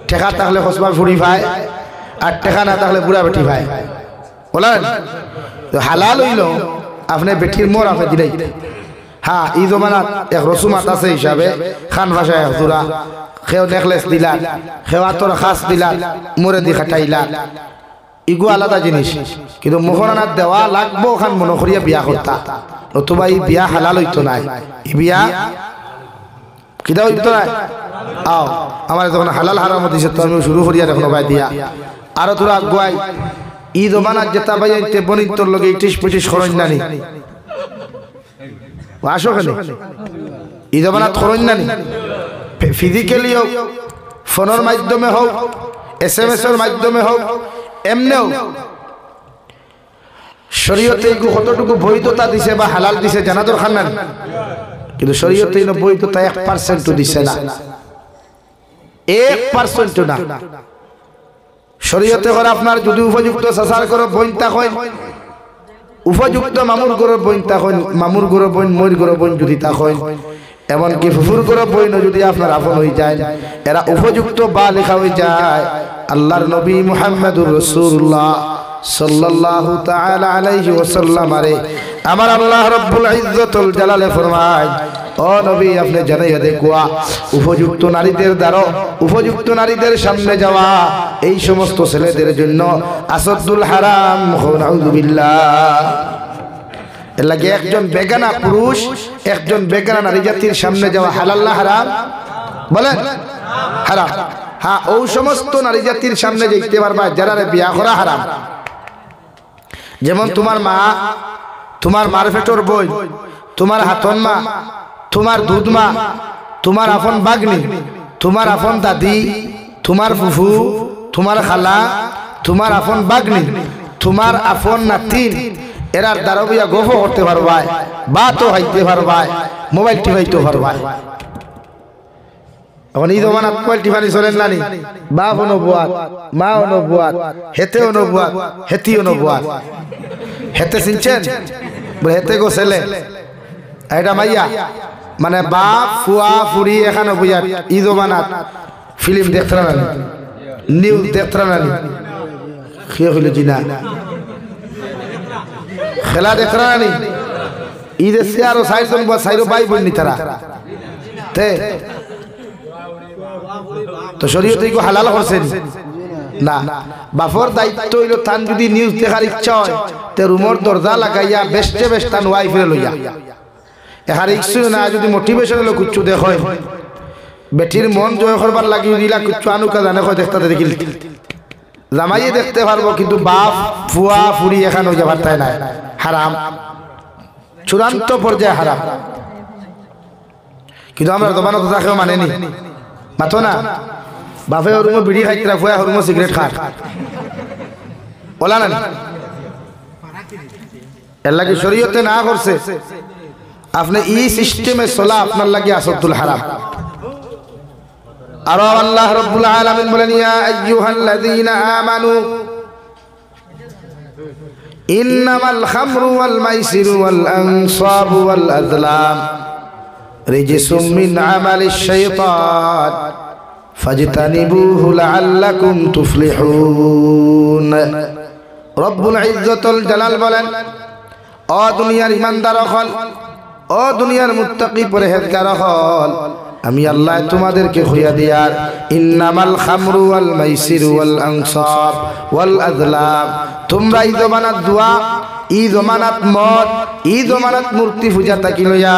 টেকা থাকলে হসবা ফুড়ি ভাই আর টেকা না থাকলে বুড়া বেটি ভাই বলেন। তো হালাল হইল আপনি বেটির মোর আপনি দিলাই হ্যাঁ ই জমানাত এক রসুমাত আছে হিসাবে খান ভাষায় এক জোড়া খেও নেকলেস দিলা খেও আতর খাস দিলা মোরে দি খাটাইলা ইগু আলাদা জিনিস কিন্তু মোহরানাত দেওয়া লাগবো খান মনে করিয়া বিয়া করতা নতুবা এই বিয়া হালাল হইতো নাই এই বিয়া কিতা হইতো নাই আও আমার যখন হালাল হারাম দিছে তো আমি শুরু করিয়া দেখো ভাই দিয়া আরো তোরা আগুয়াই ই জমানাত যেতা ভাই আইতে বনিতর লগে 28-25 খরচ নানি আসো কেন ই জমানাত খরচ নানি ফিজিক্যালি হোক ফোনের মাধ্যমে হোক SMS এর মাধ্যমে হোক এমনেও শরীয়তে কতটুকু বৈধতা দিছে বা হালাল দিছে জানা দরকার নাই কিন্তু শরীয়তে বৈধতা 1% দিছে না 1% না শরীয়তে করে আপনার যদি উপযুক্ত সাসার করে বইনতা হয় উপযুক্ত মামুর করে বইনতা হয় মামুর করে বইন মইর করে বইন যদি তা হয় এমনকি ফুফুর করে বইন যদি আপনার আপন হয়ে যায় এরা উপযুক্ত বা লেখা হয়ে যায় আল্লাহর নবী মুহাম্মদুর রাসূলুল্লাহ সাল্লাল্লাহু তাআলা আলাইহি ওয়াসাল্লাম আরে আমার আল্লাহ রাব্বুল ইজ্জতুল জালালে ফরমায় ও নবী আপনি জানাইয়া দেখুয়া উপযুক্ত নারীদের দ্বারা উপযুক্ত নারীদের সামনে যাওয়া এই সমস্ত ছেলেদের জন্য আসাদুল হারাম নাউযুবিল্লাহ এর লাগে একজন বেগানা পুরুষ একজন বেগানা নারী জাতির সামনে যাওয়া হালাল না হারাম বলেন হারাম হ্যাঁ ওই সমস্ত নারী জাতির সামনে যেতে পারবা যারা বিয়া করা হারাম যেমন তোমার মা তোমার মারফেটর বই তোমার হাতন মা তোমার দুধ মা তোমার আপন বাগনি তোমার আপন দাদি তোমার ফুফু তোমার খালা তোমার আপন বাগনি তোমার আপন নাতিন এরার দ্বারা বিয়া গফ করতে পারবাই বা তো হাইতে পারবাই মোবাইল টিপাইতে পারবাই এখন এই জমানাত মোবাইল টিপানি চলেন নানি বাপ অনুবাদ মা অনুবাদ হেতে অনুবাদ হেতি অনুবাদ হেতে চিনছেন হেতে গো ছেলে এটা মাইয়া মানে বাপ ফুয়া ফুরি এখানে বুঝা এই জমানাত ফিল্ম দেখতে নানি নিউজ দেখতে নানি খেয়ে হইল জিনা খেলা দেখ রানি ঈদের সে আরো সাইরো ভাই বোন তারা তো শরীয়তে কি হালাল করছেন না বাফর দায়িত্ব হইল তান যদি নিউজ দেখার ইচ্ছা হয় তে রুমর দরজা লাগাইয়া বেস্টে বেস্ট তান ওয়াইফে লইয়া এহার ইচ্ছু না যদি মোটিভেশন হলো কুচ্ছু দেখ বেটির মন জয় করবার লাগি দিলা কুচ্ছু আনুকা জানে হয় দেখতে দেখিল জামাইয়ে দেখতে পারবো কিন্তু বাপ ফুয়া ফুরি এখানে হয়ে যাবার তাই নাই হারাম চূড়ান্ত পর্যায়ে হারাম কিন্তু আমরা দোকানে তো তাকেও মানেনি মাতো না বাপে হরুমো বিড়ি খাইতে ফুয়া হরুমো সিগারেট খাট বলা না এর লাগে শরীয়তে না করছে আপনি এই সিস্টেমে চলা আপনার লাগে আসাদুল হারাম আর আল্লাহ রাব্বুল আলামিন বলেন ইয়া আইয়ুহাল্লাযীনা আমানু ইন্নামাল খামরু ওয়াল মাইসিরু ওয়াল আনসাবু ওয়াল আযলাম রিজসুম মিন আমালিশ শাইতান ফাজতানিবুহু লাআল্লাকুম তুফলিহুন রব্বুল ইজ্জতুল জালাল বলেন ও দুনিয়ার ঈমানদার হল ও দুনিয়ার মুত্তাকি পরহেজগার হল আমি আল্লাহ তোমাদেরকে খুইয়া দিয়ার ইন্নামাল খামরু ওয়াল মাইসিরু ওয়াল আনসাব ওয়াল আযলাম তোমরা এই জমানাত দুয়া এই জমানাত মদ এই জমানাত মূর্তি পূজা তাকি লইয়া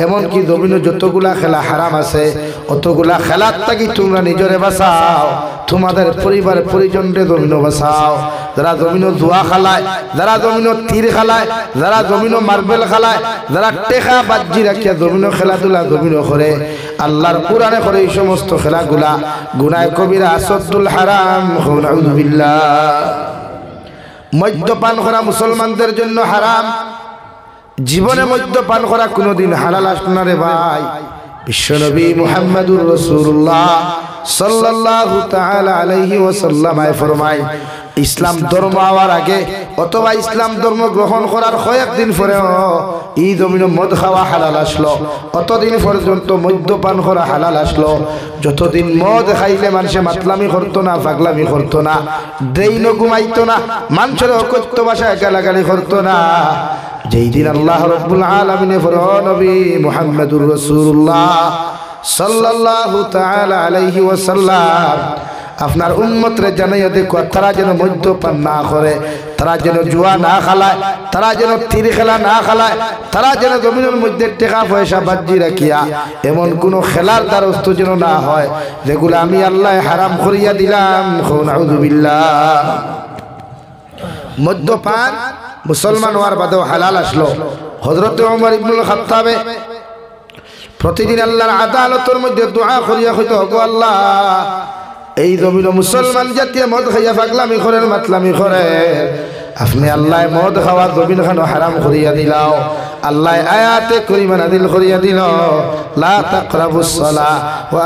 এমন কি জমিন যতগুলা খেলা হারাম আছে অতগুলা খেলার তাকি তোমরা নিজরে বাঁচাও তোমাদের পরিবার পরিজনরে জমিন বাঁচাও যারা জমিন জুয়া খালায় যারা জমিন তীর খালায় যারা জমিন মার্বেল খালায় যারা টেকা বাজি রাখিয়া জমিন খেলাধুলা জমিন করে আল্লাহর কোরআনে করে এই সমস্ত খেলাগুলা গুনায় কবিরা আসাদুল হারাম নাউযুবিল্লাহ মদ্যপান করা মুসলমানদের জন্য হারাম জীবনে মদ্যপান করা কোনোদিন হালাল আসবে না রে ভাই বিশ্বনবী মুহাম্মদুর রাসূলুল্লাহ সাল্লাল্লাহু তাআলা আলাইহি ওয়াসাল্লাম ফরমায় ইসলাম ধর্ম হওয়ার আগে অথবা ইসলাম ধর্ম গ্রহণ করার কয়েকদিন পরেও এই জমিনে মদ খাওয়া হালাল আসলো, অতদিন পর্যন্ত মদ্যপান করা হালাল আসলো। যতদিন মদ খাইলে মানুষে মাতলামি করতো না, পাগলামি করতো না, ড্রেইন ঘুমাইতো না, মানুষের অকথ্য ভাষায় গালাগালি করতো না। যেই দিন আল্লাহ রাব্বুল আলামিনের নবী মুহাম্মদুর রাসূলুল্লাহ সাল্লাল্লাহু তাআলা আলাইহি ওয়াসাল্লাম আপনার উম্মতরে জানাইয়া দেখো তারা যেন মদ্যপান না করে, তারা যেন জুয়া না খেলায়, তারা যেন তীর খেলা না খেলায়, তারা যেন জমিনের মধ্যে টাকা পয়সা বাজি রাখিয়া এমন কোন খেলার দ্বারস্থ যেন না হয় যেগুলো আমি আল্লাহ হারাম করিয়া দিলাম। নাউযু বিল্লাহ। মদ্যপান মুসলমান হওয়ার বাদেও হালাল আসলো। হযরত ওমর ইবনুল খাত্তাবে প্রতিদিন আল্লাহর আদালতের মধ্যে দোয়া করিয়া হইতো, গো আল্লাহ এই জমিন মুসলমান জাতীয় মদ খাইয়া পাগলামি করেন, মাতলামি করে, আপনি আল্লাহ মদ খাওয়া জমিন খানো হারাম করিয়া দিলাও। আল্লাহ আয়াতে করিমা নাযিল করিয়া দিল, লা তাকরাবুস সালাহ ওয়া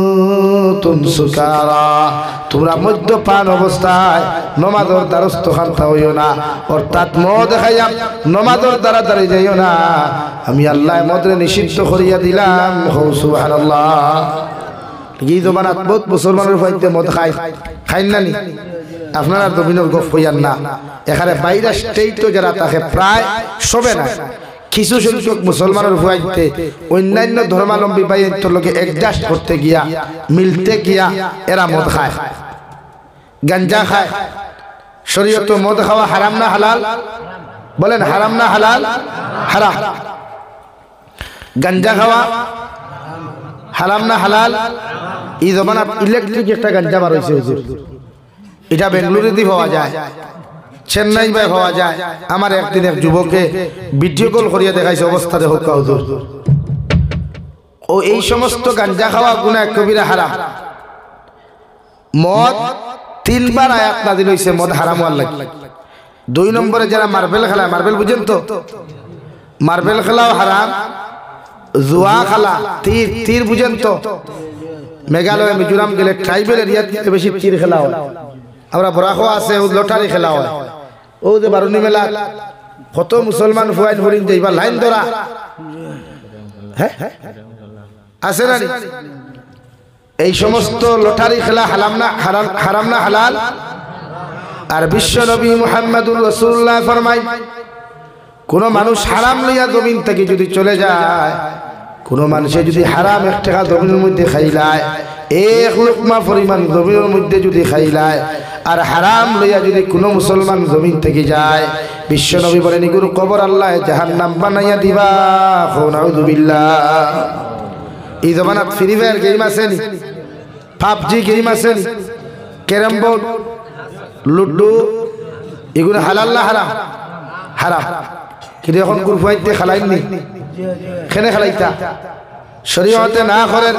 আনতুম সুকারা, তোমরা মদ্যপান অবস্থায় নমাজের দ্বারস্থ খান্তা হইও না, অর্থাৎ মদ খাইয়া নমাজের দ্বারা দাঁড়িয়ে যাইও না। আমি আল্লাহ মদরে নিষিদ্ধ করিয়া দিলাম। সুবহানাল্লাহ। এই জমানাত বহুত মুসলমানের ফাইতে মদ খায়, খাইন না নি? আপনারা জমিনের গপ হইয়ান না, এখানে বাইরে স্টেটও যারা থাকে প্রায় সবে না, কিছু সংখ্যক মুসলমানের ফাইতে অন্যান্য ধর্মাবলম্বী বাইরের লোকে অ্যাডজাস্ট করতে গিয়া, মিলতে গিয়া এরা মদ খায়, গাঞ্জা খায়। শরীয়ত মদ খাওয়া হারাম না হালাল? বলেন হারাম না হালাল? হারাম। গাঞ্জা খাওয়া হারাম না হালাল? এই জমানাত ইলেকট্রিক একটা গাঞ্জা বার হয়েছে হুজুর, এটা বেঙ্গালুরু দিয়ে পাওয়া যায়, চেন্নাই বাই পাওয়া যায়। আমার একদিন এক যুবকে ভিডিও কল করিয়া দেখাইছে, অবস্থা দেখো হুজুর। ও এই সমস্ত গাঞ্জা খাওয়া গুনাহ কবিরা হারাম। মদ 3 বার আয়াত নাযিল হইছে মদ হারাম হওয়ার লাগি। 2 নম্বরে যারা মার্বেল খেলা, মার্বেল বুঝেন তো, মার্বেল খেলাও হারাম। জুয়া খেলা, তীর বুঝেন তো, মেঘালয় মিজোরাম গেলে ট্রাইবেল এরিয়াতে বেশি তীর খেলা হয়। আমরা বরাখো আছে, লটারি খেলা হয়। ও যে বারুনি মেলা কত মুসলমান ফুয়াইন ফুরিন যাইবা লাইন ধরা, হ্যাঁ আছে না? এই সমস্ত লটারি খেলা হারাম না হারাম না হালাল? আর বিশ্ব নবী মুহাম্মদুর রাসূলুল্লাহ ফরমায়, কোন মানুষ হারাম লইয়া জমিন থেকে যদি চলে যায়, কোন মানুষে যদি হারাম 1 টাকা জমিনের মধ্যে খাইলায়, 1 লোকমা পরিমাণ জমিনের মধ্যে যদি খাইলায়, আর হারাম লইয়া যদি কোনো মুসলমান জমিন থেকে যায়, বিশ্ব নবী বলেন এগুলো কবর আল্লাহ জাহান্নাম বানাইয়া দিবা। নাউযু বিল্লাহ। এই জমানাত ফ্রি ফায়ার গেম আছে নি? পাবজি গেম আছে নি? ক্যারাম বোর্ড, লুডো, এগুলো হালাল না হারাম? হারাম। কিন্তু এখন কুরফাইতে খেলাইনি, খেনে খেলাইতা শরীয়তে না করেন।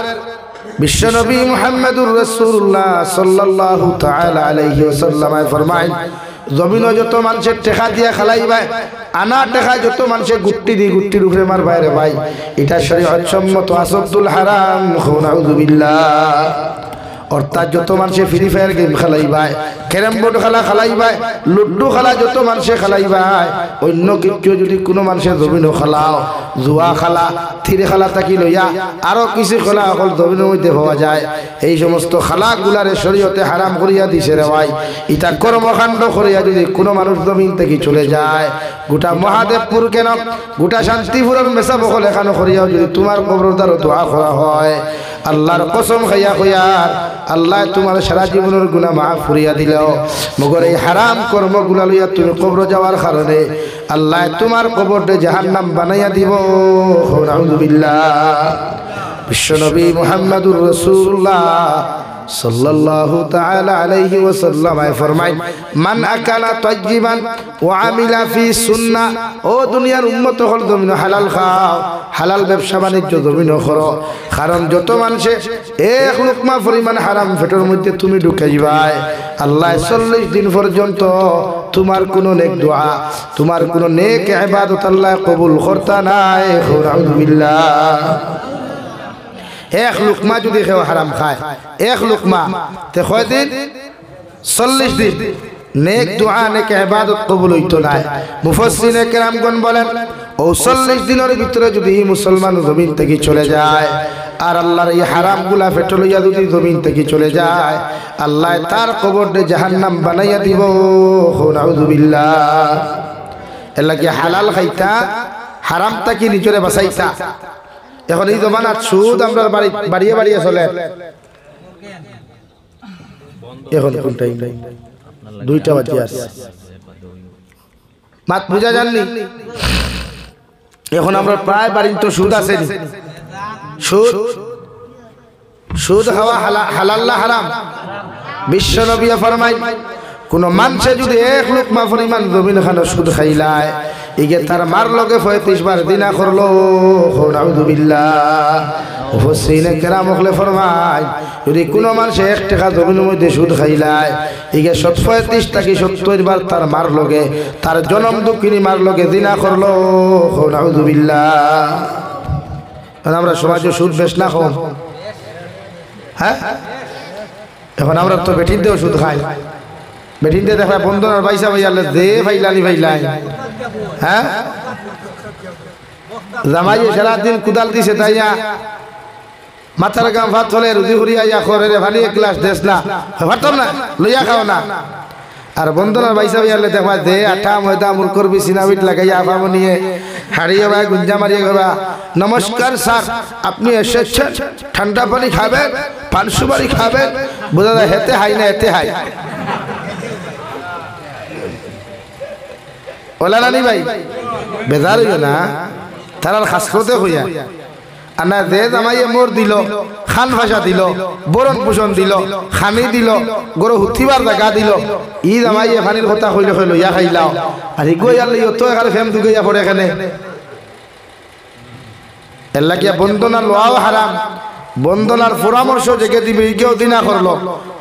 বিশ্ব নবী মুহাম্মদুর রাসূলুল্লাহ সাল্লাল্লাহু তাআলা আলাইহি ওয়াসাল্লাম ফরমায়, জমিনে যত মানুষের টাকা দিয়া খেলাইবা, আনা টাকা যত মানুষের গুট্টি দি গুট্টির উপরে মারবা রে ভাই, এটা শরীয়ত সম্মত আসদুল হারাম। নাউযু বিল্লাহ। অর্থাৎ যত মানুষে ফ্রি ফায়ার গেম খেলাইবাই, ক্যারাম বোর্ড খেলা খেলাইবাই, লুডো খেলা যত মানুষে খেলাইবাই, অন্য কিছু যদি কোনো মানুষের জমিনও খেলাও, জুয়া খেলা, থির খেলা থাকি লইয়া আরো কিছু খেলা অকল জমিনের মধ্যে পাওয়া যায়, এই সমস্ত খেলাগুলারে শরীয়তে হারাম করিয়া দিছে রে ভাই। ইটা কর্মকাণ্ড করিয়া যদি কোনো মানুষ জমিন থেকে চলে যায়, গোটা মহাদেবপুর কেন গোটা শান্তিপুরের মেসা বকল এখানে করিয়াও যদি তোমার কবর দ্বারা দোয়া করা হয়, আল্লাহর কসম খাইয়া কইয়ার আল্লাহ তোমার সারা জীবনের গুনাহ মাফ করিয়া দিল। মগর এই হারাম কর্মগুলা লইয়া তুমি কবর যাওয়ার কারণে আল্লাহ তোমার কবরটা জাহান্নাম বানাইয়া দিব। নাউযু বিল্লাহ। বিশ্বনবী মুহাম্মদুর রাসূলুল্লাহ সাল্লাল্লাহু তাআলা আলাইহি ওয়াসাল্লাম ফরমায়, মান আকালা তাইয়িবান ওয়া আমিলা ফি সুন্নাহ। ও দুনিয়ার উম্মত হল জমিন হালাল খাও, হালাল ব্যবসা বাণিজ্য জমিন করো, কারণ যত মানুষে 1 লুকমা পরিমাণ হারাম পেটের মধ্যে তুমি ঢুকাইবাই, আল্লাহ 40 দিন পর্যন্ত তোমার কোনো নেক দোয়া, তোমার কোনো নেক ইবাদত আল্লাহ কবুল করতা নাই। নাউযু বিল্লাহ। 1 লুকমা যদি কেউ হারাম খায়, 1 লুকমা তে কয়দিন? 40 দিন নেক দোয়া নেক ইবাদত কবুল হইতো না। মুফাসসিরিনে কেরামগণ বলেন ও 40 দিনের ভিতরে যদি মুসলমান জমিন থেকে চলে যায় আর আল্লাহর এই হারামগুলা পেটে লইয়া যদি জমিন থেকে চলে যায়, আল্লাহ তার কবরে জাহান্নাম বানাইয়া দিব। নাউযুবিল্লাহ। এর লাগি হালাল খাইতা, হারামটা কি নিজরে বাঁচাইতা। এখন এই জমানার সুদ আমরা বাড়িয়ে বাড়িয়ে চলে। এখন কোন টাইম? 2টা বাজে আছে। মাত বুঝা জাননি? এখন আমরা প্রায় বাড়ির তো সুদ আছে। সুদ হওয়া হালাল না হারাম? বিশ্ব নবী ফরমায় কোন মানুষে যদি 1 লুকমা পরিমাণ জমিন খানো সুদ খাইলায়, ইগে তার মার লগে 35 বার দিনা করলো। নাউযুবিল্লাহ। মুফাসসিরিনে কেরাম হলে ফরমায় যদি কোনো মানুষ 1 টাকা জমিনের মধ্যে সুদ খাইলায়, ইগে 35 থেকে 70 বার তার মার লগে, তার জনম দুঃখিনী মার লগে দিনা করলো। নাউযুবিল্লাহ। আমরা সমাজে সুদ বেশ না কম, হ্যাঁ? এখন আমরা তো বেটির দেও সুদ খাই। বেটির দিয়ে দেখা বন্ধনার পয়সা ভাইয়ালে দে ভাইলানি ভাইলাই, হ্যাঁ? জামাই সারাদিন কুদাল দিছে তাইয়া মাথার গাম ভাত চলে রুজি ঘুরিয়া ইয়া করে রে ভালি 1 গ্লাস দেস না ভাতম না লইয়া খাও না। আর বন্ধনার পয়সা ভাইয়ালে দেখবা দে আটা ময়দা মুর করবি সিনাবিট লাগাইয়া আফামো নিয়ে হারিয়ে ভাই গুঞ্জা মারিয়ে গবা, নমস্কার স্যার আপনি এসেছেন, ঠান্ডা পানি খাবেন, পান সুপারি খাবেন। বোঝা যায় হেতে হাই না এতে হাই। ওলা নানি ভাই বেজার হইও না, তারার খাস করতে হইয়া আনা দে জামাইয়ে মোর দিল, খান ভাষা দিল, বরণ পোষণ দিল, খানি দিল, গরু হুথিবার জায়গা দিল। ই জামাইয়ে পানির কথা কইলে কইল ইয়া খাইলাও আর ইগো ইয়ার লইও তো এখানে ফেম দুগিয়া পড়ে এখানে। এর লাগিয়া বন্দনা লোয়াও হারাম। বন্দনার পরামর্শ জেগে দিবে ইকেও দিনা করলো,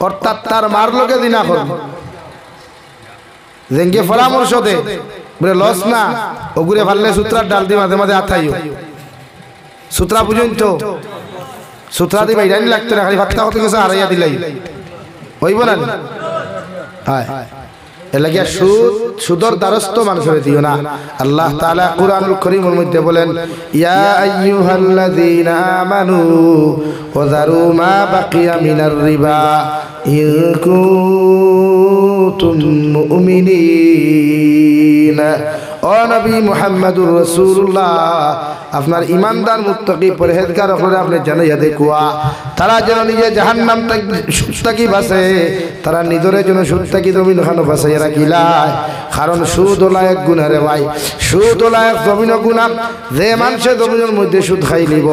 অর্থাৎ তার মার লোকে দিনা করলো। যেঙ্গে পরামর্শ দে বলে লস না, ওগুরে ফাললে সূত্রার ডাল দি মাঝে মাঝে আথাইও। সূত্রা পর্যন্ত সূত্রা দি বাইরানি লাগতো না, খালি ভাতটা কত কিছু হারাইয়া দিলাই হইব না। হ্যাঁ, এর লাগিয়া সুদর দ্বারস্থ মানুষের দিও না। আল্লাহ তাআলা কুরআনুল কারীমের মধ্যে বলেন ইয়া আইয়ুহাল্লাযীনা আমানু ওয়া যারু মা বাকিয়া মিনার রিবা ইন কুনতুম মুমিনিন। ও নবী মুহাম্মদুর রাসূলুল্লাহ, আপনার ইমানদার মুত্তাকি পরহেজগার হলে আপনি জানাইয়া দেখুয়া তারা যেন নিজে জাহান্নাম থেকে বাঁচে, তারা নিজের জন্য সুদ থেকে জমিন খানো বাঁচাইয়া রাখিলায়। কারণ সুদ হলো এক গুনাহ রে ভাই, সুদ হলো এক জমিন গুনাহ। যে মানুষে জমিনের মধ্যে সুদ খাই নিব,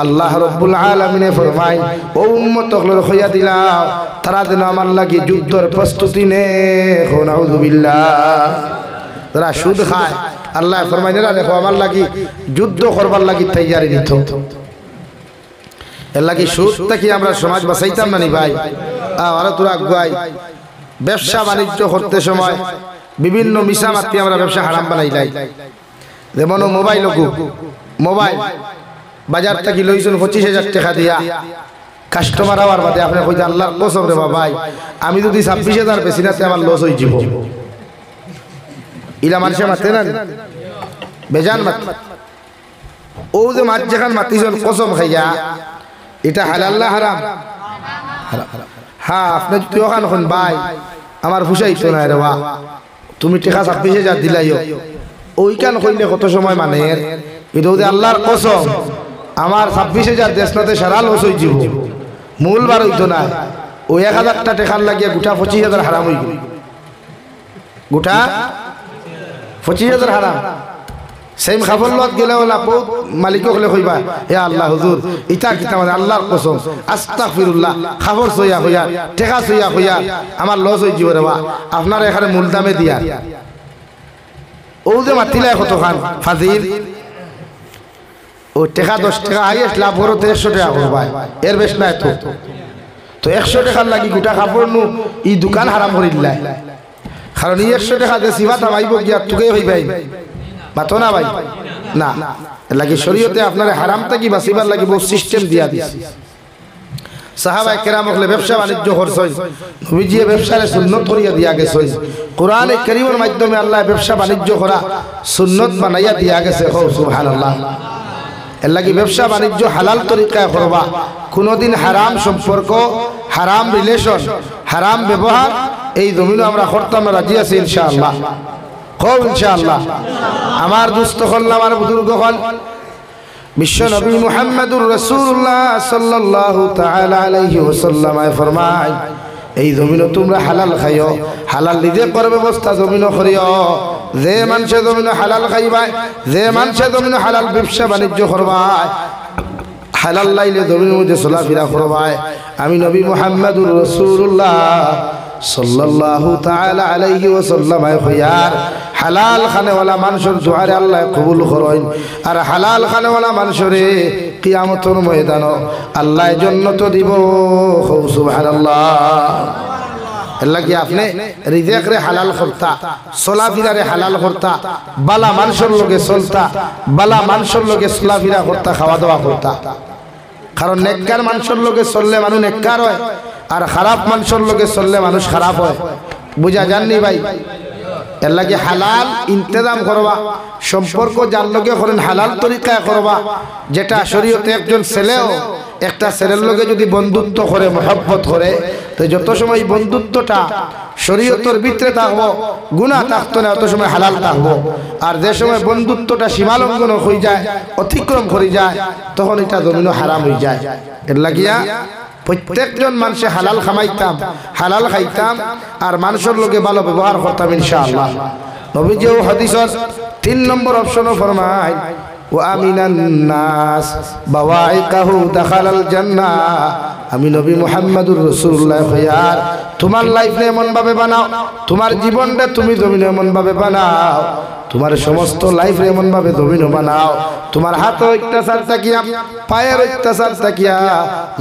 আল্লাহ রাব্বুল আলামিনে ফরমায় ও উম্মত হলো হইয়া দিলাম তারা যেন আমার লাগি যুদ্ধের প্রস্তুতি নে। নাউযুবিল্লাহ। যারা সুদ খায় আল্লাহ ফরমায় না দেখো আমার লাগি যুদ্ধ করবার লাগি তৈয়ারি নিত। এর লাগি সুদ থেকে আমরা সমাজ বাঁচাইতাম না নি ভাই। আরো তোরা আগুয়াই ব্যবসা বাণিজ্য করতে সময় বিভিন্ন মিশা মাতি আমরা ব্যবসা হারাম বানাইলাই। যেমন মোবাইল বাজার থেকে লইছেন 25,000 টাকা দিয়া, কাস্টমার আওয়ার বাদে আপনি কইতে আল্লাহর কসম রে ভাই আমি যদি 26,000 বেশি না আমার লস হয়ে যাব। ইলা মানুষে মাতে না বেজান মাত। ও যে মাছ যেখান মাতিছেন কসম খাইয়া, এটা হালাল না হারাম? হ্যাঁ, আপনি যদি ওখান এখন ভাই আমার ফুসাইতো না রে বা তুমি টাকা 26,000 দিলাইও, ওইখান কইলে কত সময় মানে এটা আল্লাহর কসম আমার 26,000 দেশনাতে সারা লস হয়ে যাব। মূল বার হইতো না, ওই 1,000টা টাকার লাগিয়া গোটা 25,000 হারাম হয়ে গেল। গোটা 25,000 হারাম। সেম খাবার লোক গেলে ওলা বহুত মালিক হলে কইবা হে আল্লাহ হুজুর ইটা কিতা মানে আল্লাহর কসম আস্তাগফিরুল্লাহ, খাবার সইয়া হইয়া টাকা সইয়া হইয়া আমার লস হয়ে যাব রে বা আপনার এখানে মূল দামে দিয়া। ও যে মাতিলে কত খান ফাজিল, ও টাকা 10 টাকা হাইয়েস্ট লাভ করো 150 টাকা করবা, এর বেশ নাই তো 100 টাকার লাগি গোটা কাপড় নু ই দোকান হারাম করে দিলা। কারণ এই 100 টাকা দিয়ে সিবাত আইব গিয়া তুকে হইবাই মাতো না ভাই না। লাগে শরীয়তে আপনার হারাম থেকে বাঁচিবার লাগে বহু সিস্টেম দিয়া দিছে। সাহাবায়ে কেরাম হলে ব্যবসা বাণিজ্য করছেন নবীজি ব্যবসারে সুন্নত করিয়া দিয়া গেছেন কোরআনে কারীমের মাধ্যমে আল্লাহ ব্যবসা বাণিজ্য করা সুন্নত বানাইয়া দিয়া গেছে সুবহানাল্লাহ এর লাগি ব্যবসা বাণিজ্য হালাল তরিকায় করবা কোনোদিন হারাম সম্পর্ক হারাম রিলেশন হারাম ব্যবহার এই জমিনে আমরা করতাম রাজি আছি ইনশাআল্লাহ খুব ইনশাআল্লাহ আমার দুস্থ হল আমার বুজুর্গ হল বিশ্ব নবী মুহাম্মদুর রাসূলুল্লাহ সাল্লাল্লাহু তাআলা আলাইহি ওয়াসাল্লাম ফরমায় এই জমিনে তোমরা হালাল খাইও হালাল নিজে করবে ব্যবস্থা জমিনে করিও যে মানুষে জমিনে হালাল খাইবায় যে মানুষে জমিনে হালাল ব্যবসা বাণিজ্য করবায় হালাল লাইলে জমিনের মধ্যে চলাফেরা করবায় আমি নবী মুহাম্মদুর রাসূলুল্লাহ সাল্লাল্লাহু তাআলা আলাইহি ওয়াসাল্লাম খয়ার হালাল খানেওয়ালা মানুষের দুয়ারে আল্লাহ কবুল করেন আর হালাল খানেওয়ালা মানুষরে কিয়ামতের ময়দানে আল্লাহ জান্নাত দিব সুবহানাল্লাহ আল্লাহ কি আপনি রিজিক রে হালাল করতা চলাফেরা রে হালাল করতা বালা মানুষের লগে চলতা বালা মানুষের লগে চলাফেরা করতা খাওয়া দাওয়া করতা কারণ নেককার মানুষের লগে চললে মানুষ নেককার হয় আর খারাপ মানুষের লগে চললে মানুষ খারাপ হয় বুঝা জাননি ভাই এর লাগে হালাল ইন্তজাম করবা সম্পর্ক যার লগে করেন হালাল তরিকায় করবা যেটা শরীয়তে একজন ছেলেও একটা ছেলের লগে যদি বন্ধুত্ব করে মহব্বত করে তো যত সময় বন্ধুত্বটা শরীয়তের ভিতরে থাকবো গুনাহ থাকতো না অত সময় হালাল থাকবো আর যে সময় বন্ধুত্বটা সীমালঙ্ঘন হয়ে যায় অতিক্রম করে যায় তখন এটা জমিনও হারাম হয়ে যায় এর লাগিয়া প্রত্যেকজন মানুষে হালাল খামাইতাম হালাল খাইতাম আর মানুষের লোকে ভালো ব্যবহার করতাম ইনশাআল্লাহ নবীজিও হাদিসের 3 নম্বর অপশনও ফরমায় ওয়া আমিনান নাস বাওয়াইকাহু দাখালাল জান্নাহ আমি নবী মুহাম্মদুর রাসূলুল্লাহ খয়ার তোমার লাইফ এমন ভাবে বানাও তোমার জীবনটা তুমি জমিনে এমন ভাবে বানাও তোমার সমস্ত লাইফ এমন ভাবে জমিনে বানাও তোমার হাত অত্যাচার তাকিয়া পায়ের অত্যাচার তাকিয়া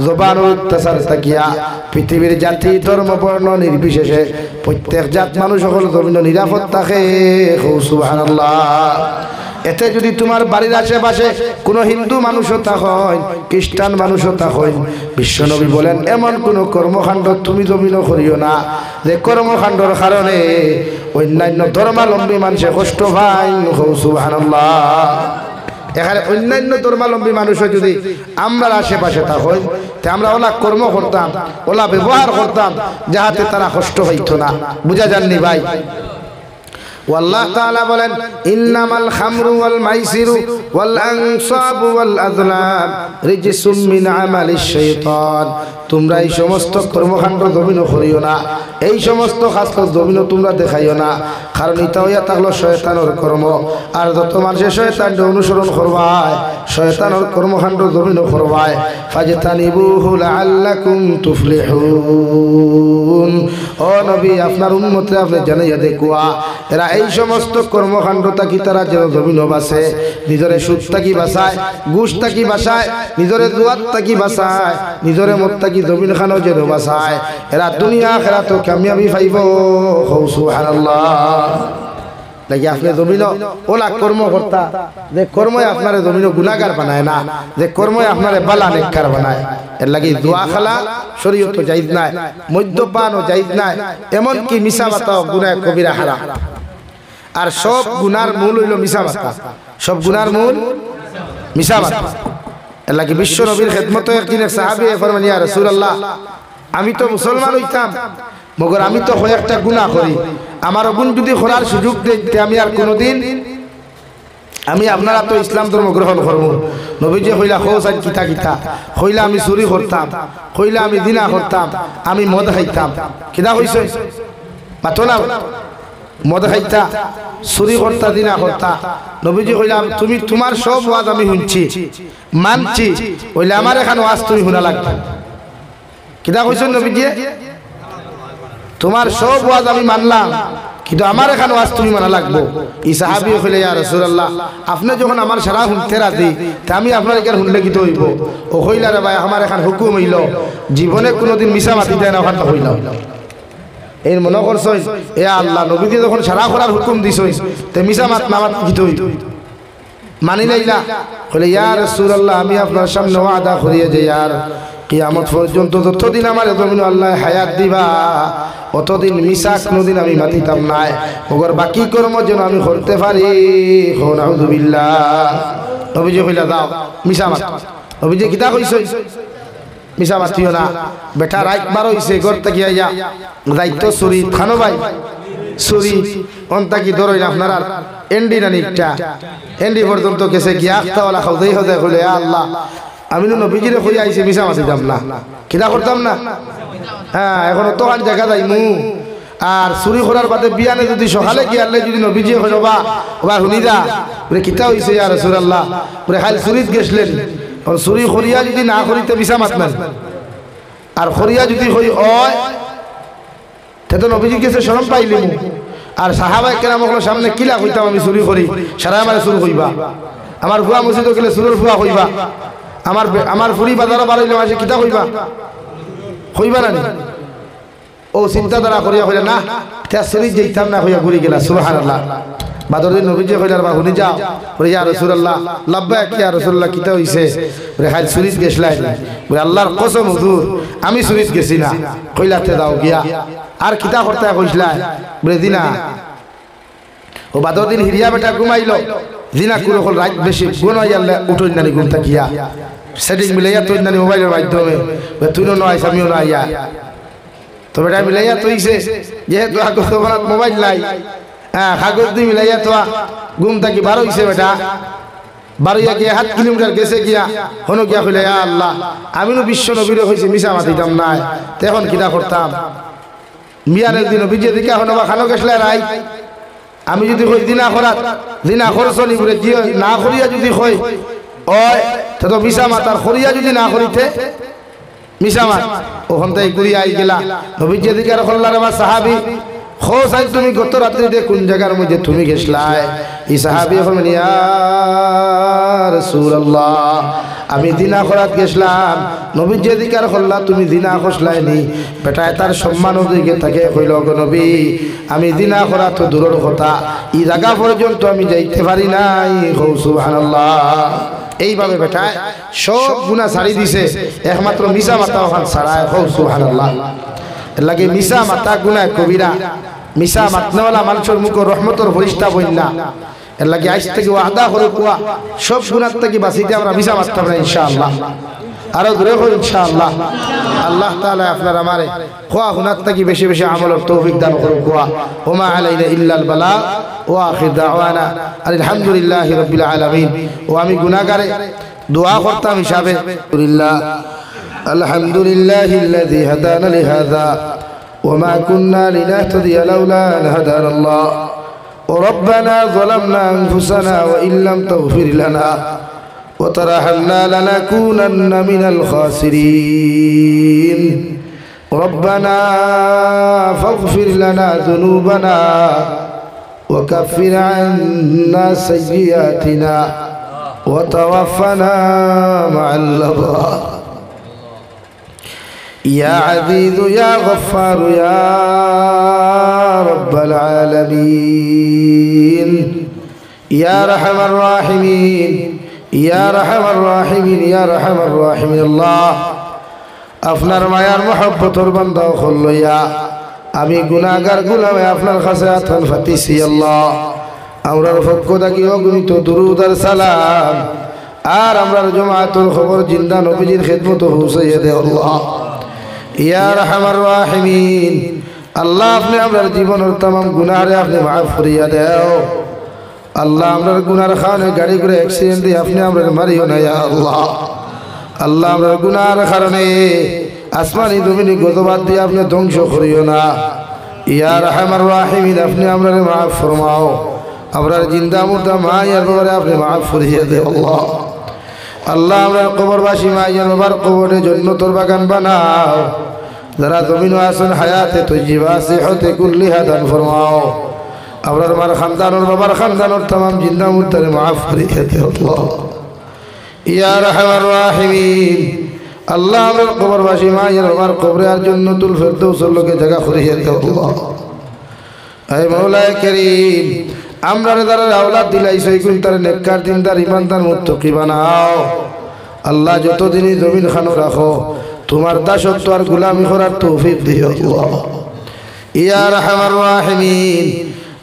জবানের অত্যাচার তাকিয়া পৃথিবীর জাতি ধর্ম বর্ণ নির্বিশেষে প্রত্যেক জাত মানুষ সকল জমিনে নিরাপদ থাকে সুবহানাল্লাহ এতে যদি তোমার বাড়ির আশেপাশে কোনো হিন্দু মানুষও থাকেন খ্রিস্টান মানুষও থাকেন বিশ্বনবী বলেন এমন কোনো কর্মকাণ্ড তুমি জমিনে করিও না যে কর্মকাণ্ডর কারণে অন্যান্য ধর্মাবলম্বী মানুষে কষ্ট পায় সুবহানাল্লাহ এখানে অন্যান্য ধর্মাবলম্বী মানুষও যদি আমরা আশেপাশে থাকেন তে আমরা ওলা কর্ম করতাম ওলা ব্যবহার করতাম যাহাতে তারা কষ্ট হইতো না বুঝা যাননি ভাই والله تعالى বলেন ইন্নামাল খামরু ওয়াল মাইসিরু ওয়াল আনসাবু ওয়াল আযলাম রিজসুম মিন আমালিশ শাইতান তোমরা এই সমস্ত কর্মকাণ্ড জমিনে করিও না এই সমস্ত কাজ জমিনে তোমরা দেখাইও না কারণ এটা হইয়া থাকলো শয়তানের কর্ম আর যত মানুষ শয়তানকে অনুসরণ করবায় শয়তানের কর্মকাণ্ড জমিনে করবায় ফাজতানিবুহু লাআল্লাকুম তুফলিহুন ও নবী আপনার উম্মতরে আপনি জানাইয়া দেখুয়া এরা এই সমস্ত কর্মকাণ্ড থাকি তারা যেন জমিনও বাঁচে নিজরে সুদ থাকি বাঁচায় ঘুষ থাকি বাঁচায় নিজরে জুয়াত থাকি বাঁচায় নিজরে মদ থাকি জমিন খানো যেন বাঁচায় এরা দুনিয়া খেলা তো কামিয়াবি পাইব সুবহানাল্লাহ লাগি আপনি জমিন ওলা কর্ম করতা যে কর্মই আপনার জমিন গুনাহগার বানায় না যে কর্মই আপনার বালা নেককার বানায় এর লাগি জুয়া খেলা শরীয়ত জায়েজ নাই মদ্যপানও জায়েজ নাই এমন কি মিছা বাতাও গুনাহ কবিরা হারাম আর সব গুনার মূল হইল মিছা বাতা সব গুনার মূল মিছা বাতা এর লাগি বিশ্ব নবীর খেদমতে একদিন এক সাহাবী ফরমান ইয়া রাসূলুল্লাহ আমি তো মুসলমান হইতাম মগর আমি তো একটা গুনাহ করি আমার গুণ যদি করার সুযোগ দিতে আমি আর কোনোদিন আমি আপনারা তো ইসলাম ধর্ম গ্রহণ করব নবীজি কইলা খোসাই কিতা কিতা কইলা আমি চুরি করতাম কইলা আমি জিনা করতাম আমি মদ খাইতাম কিতা কইছে মাতো না মদ খাইতা চুরি করতা জিনা করতা নবীজি কইলা তুমি তোমার সব ওয়াজ আমি শুনছি মানছি কইলা আমার এখন ওয়াজ তুমি শোনা লাগবে কিতা কইছেন নবীজি তোমার সব ওয়াজ আমি মানলাম কিন্তু আমার এখন ওয়াজ তুমি মানা লাগবো এই সাহাবী কইলে ইয়া রাসূলুল্লাহ আপনি যখন আমার সারা শুনতে রাজি তা আমি আপনার এখানে শুনলে কি হইব ও কইলা রে ভাই আমার এখন হুকুম হইল জীবনে কোনোদিন মিছা মাতি দেয় না ওখানে হইল এই মনে করছই এ আল্লাহ নবীজি যখন সারা করার হুকুম দিছই তে মিছা মাত না মাত কি হইব মানি লাইলা কইলে ইয়া রাসূলুল্লাহ আমি আপনার সামনে ওয়াদা করিয়ে যে ইয়ার কিয়ামত পর্যন্ত যতদিন আমার জমিন আল্লাহ হায়াত দিবা অতদিন মিশা কোনোদিন আমি মাতিতাম নাই ওগর বাকি কর্ম যেন আমি করতে পারি নাউযুবিল্লাহ নবীজি কইলা দাও মিশা মাত নবীজি কিতা কইছে মিশা মাতিও না বেটা রাত 12 হইছে ঘর থেকে আইয়া দায়িত্ব চুরি খানো ভাই চুরি অন্তা কি ধরই না আপনারা এন্ডি না নিকটা এন্ডি পর্যন্ত গেছে গিয়া আখতাওয়ালা খাওদাই হদে কইলে আল্লাহ আমি নবীজিরে কই আইছি মিশা মাতিতাম না কিতা করতাম না হ্যাঁ এখন তো আর জায়গা যাইমু আর চুরি করার বাদে বিয়ানে যদি সকালে গিয়ে আল্লাহ যদি নবীজি হবা ওবা শুনি যা বলে কিতা হইছে ইয়া রাসূলুল্লাহ বলে খালি চুরিত গেছলেন আর চুরি করিয়া যদি না করিতে মিশা মাতলেন আর করিয়া যদি হই হয় তে নবীজি কাছে শরম পাইলিম আর সাহাবায়ে কেরামের সামনে কিলা কইতাম আমি চুরি করি সারা আমারে চুরি কইবা আমার ফুয়া মসজিদে গেলে চুরির ফুয়া কইবা আমার ফুরি বাজারে বাড়াইলে আসে কিতা কইবা কইবা না ও চিন্তাধারা করিয়া কইলা না তা চুরি যেতাম না হইয়া ঘুরি গেলা সুবহানাল্লাহ বাদরদিন নবীজি কইলার বা শুনি যাও বলে ইয়া রাসূলুল্লাহ লাব্বাইক ইয়া রাসূলুল্লাহ কিতা হইছে বলে খালি চুরিত গেছলাই বলে আল্লাহর কসম হুজুর আমি চুরিত গেছি না কইলাতে দাও গিয়া আর কিতা করতে কইছলা বলে দিনা ও বাদরদিন হিরিয়া বেটা ঘুমাইলো দিনা কুলো হল রাত বেশি গুনাই আল্লাহ উঠই নানি ঘুম থাকিয়া সেটিং মিলাইয়া তুই নানি মোবাইলের মাধ্যমে তুইও নয় আমিও না আইয়া তো বেটা মিলাইয়া তুইছে যেহেতু আগত মোবাইল নাই হ্যাঁ কাগজ দিয়ে মিলাইয়া তো ঘুম থাকি 12 হইছে বেটা 12 গিয়া 7 কিলোমিটার গেছে গিয়া হনো গিয়া কইলে ইয়া আল্লাহ আমিও বিশ্ব নবীরে হইছে মিশা মাতিতাম না তখন কিটা করতাম মিয়ানের দিন বিজে দিকা হনো বা খানো গেছলা রাই আমি যদি কই দিনা খরচনি বলে কি না করিয়া যদি কই ওই তো মিশা মাতার করিয়া যদি না করিতে মিশা মাত ওখান থেকে ঘুরি আই গেলা নবীজি দিকার খল্লার বা সাহাবী খোঁজ আই তুমি গত রাত্রিতে কোন জায়গার মধ্যে তুমি গেছলাই এই সাহাবী বলেন ইয়া রাসূলুল্লাহ আমি দিনা খরাত গেছলাম নবীজি দিকার খল্লা তুমি দিনা খসলাইনি বেটা তার সম্মান দিকে তাকে কইল গো নবী আমি দিনা খরাত তো দূরের কথা এই জায়গা পর্যন্ত আমি যাইতে পারি নাই সুবহানাল্লাহ এইভাবে বেটা সব গুনাহ ছাড়ি দিছে একমাত্র মিশা মাতা ওখান ছাড়ায় সুবহানাল্লাহ লাগে মিশা মাতা গুনাহ কবিরা মিশা মাতনাওয়ালা মানুষের মুখ রহমতের ফরিস্তা বন্যা এর লাগে আজ থেকে ওয়াদা করে কোয়া সব গুনাহ থেকে বাঁচিতে আমরা মিশা মাততাম না ইনশাআল্লাহ আরো দূরে হই ইনশাআল্লাহ আল্লাহ তাআলা আপনার আমারে কোয়া গুনাহ থেকে বেশি বেশি আমলের তৌফিক দান করুন কোয়া ওমা আলাইনা ইল্লাল বালা ওয়া আখির দাওয়ানা আলহামদুলিল্লাহি রাব্বিল আলামিন ও আমি গুনাহগারে দোয়া করতাম হিসাবে আলহামদুলিল্লাহিল্লাযী হাদানা লিহাযা وما كنا لنهتدي لولا أن هدانا الله وربنا ظلمنا أنفسنا وإن لم تغفر لنا وترحمنا لنكونن من الخاسرين ربنا فاغفر لنا ذنوبنا وكفر عنا سيئاتنا وتوفنا مع الأبرار يا عزيز يا غفار يا رب العالمين يا رحم الراحمين يا رحم الراحمين يا رحم الراحمين الله আপনার মায়ার মহব্বতের বান্দা হইয়া আমি গুনাহগার গোলামে আপনার কাছে আতন ফাতিছি আল্লাহ আমরার পক্ষ থেকে অগণিত দুরূদ আর সালাম আর আমরার জামাতের খবর জিন্দা নবীজির খিদমত পৌঁছাইয়া দে আল্লাহ ইয়া রহমান রাহিমিন আল্লাহ আপনি আমরার জীবনের तमाम গুনাহরে আপনি মাফ করিয়া দাও আল্লাহ আমরার গুনার খানে গাড়ি করে অ্যাক্সিডেন্ট দিয়ে আপনি আমরার মারিও না ইয়া আল্লাহ আল্লাহ আমরার গুনার কারণে আসমানি জমিনি গজবাত দিয়ে আপনি ধ্বংস করিও না ইয়া রহমান রাহিমিন আপনি আমরার মাফ ফরমাও আমরার জিন্দা মুর্দা মায়ের বাবারে আপনি মাফ করিয়া দাও আল্লাহ আল্লাহ আমরা কবরবাসী মায়ের বাবার কবরে জান্নাতের বাগান বানাও যারা জমিন আসন হায়াতে তৈয়বা সিহতে কুল্লিহা দান ফরমাও আমরার মার খানদানোর বাবার খানদানোর तमाम জিন্দা মুর্দারে মাফ করিয়া দাও আল্লাহ ইয়া রহমান রাহিমিন আল্লাহ আমরা কবরবাসী মায়ের বাবার কবরে আর জান্নাতুল ফেরদৌসের লোকে জায়গা করিয়া দাও আল্লাহ হে মাওলায়ে কারীম আমরা যারা আওলাদ দিলাইছো এই তার নেককার দিনদার ইমানদার মুত্তাকি বানাও আল্লাহ যতদিনই জমিন খানো রাখো তোমার দাসত্ব আর গোলামি করার তৌফিক দিও আল্লাহ ইয়া আরহামার রাহিমিন।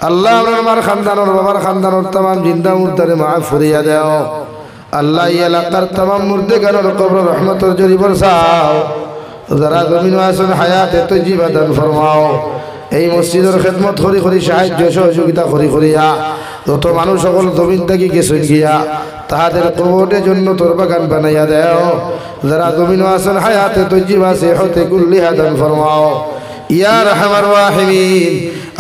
আল্লাহ আমার খানদানোর বাবার খানদানোর तमाम জিন্দা মুর্দারে মাফ করিয়া দাও আল্লাহ। এই এলাকার तमाम মুর্দে গানোর কবর রহমতের জরি বরসাও। যারা জমিন আসন হায়াতে তজ্জিবা দান ফরমাও। এই মসজিদের খেদমত করি করি সাহায্য সহযোগিতা করি করিয়া যত মানুষ সকল জমিন থেকে গেছেন গিয়া তাহাদের কবরের জন্য তোর বাগান বানাইয়া দেও। যারা জমিন আসন হায়াতে তজ্জিবা সেহতে কুল্লিহা দান ফরমাও ইয়া আরহামার রাহিমিন।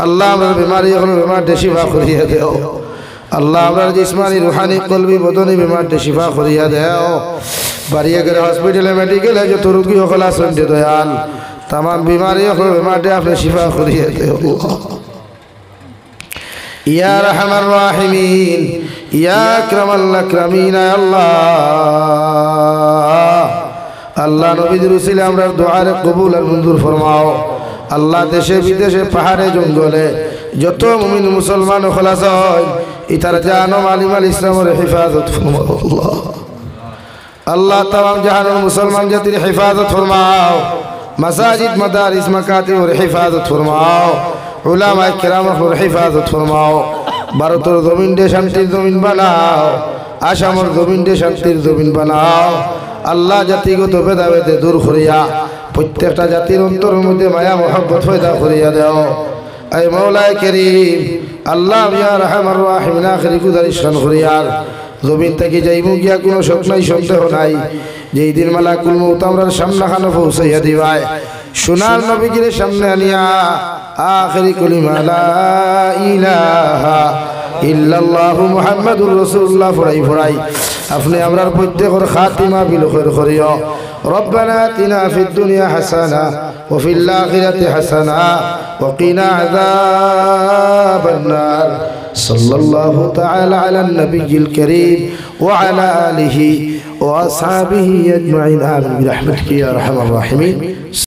আল্লাহ আমার বিমারি হলো বিমারটা শিফা করিয়া দেও আল্লাহ। আমার জিসমানি রুহানি কলবি বদনি বিমারটা শিফা করিয়া দেও। বাড়িয়ে গেলে হসপিটালে মেডিকেলে যত রোগী সকল আসন দে দয়াল। तमाम बीमारी হলো বিমারটা আপনি শিফা করিয়া দেও ইয়া আরহামার রাহিমিন ইয়া আকরামাল আকরামিন। আল্লাহ আল্লাহ নবীর উসিলে আমরা দুআরে কবুল আর মঞ্জুর ফরমাও আল্লাহ। দেশে বিদেশে পাহাড়ে জঙ্গলে যত মুমিন মুসলমান খলাস হয় ইতার জান ও মাল মাল ইসলামের হেফাজত ফরমাও আল্লাহ। আল্লাহ तमाम জাহানের মুসলমান জাতির হেফাজত ফরমাও। मसाजिद मदारिस मकातिब और हिफाजत फरमाओ। उलमा किराम और हिफाजत फरमाओ। भारतर जमीन दे शांतिर जमीन बनाओ। आसामर जमीन दे शांतिर जमीन बनाओ আল্লাহ। জাতিগত ভেদাভেদে দূর করিয়া প্রত্যেকটা জাতির অন্তরের মধ্যে মায়া মহব্বত পয়দা করিয়া দাও এ মওলায়ে করিম। আল্লাহ ইয়া আরহামার রাহিমিন আখিরি গুজারিশ করিয়া জমিন থেকে যাইমু গিয়া কোনো শক নাই সন্দেহ নাই যেই দিন মালাকুল মউত আমরার সামনাখানে পৌঁছাইয়া দিবাই সোনার নবীজির সামনে আনিয়া আখিরি কলিমা লা ইলাহা ইল্লাল্লাহু মুহাম্মাদুর রাসূলুল্লাহ ফরাই ফরাই আপনি আমরার প্রত্যেকের খাতিমা বিল খায়র করিও। ربنا آتنا في الدنيا حسنة وفي الآخرة حسنة وقنا عذاب النار. صلى الله تعالى على النبي الكريم وعلى آله وأصحابه أجمعين. آمين برحمتك يا أرحم الراحمين.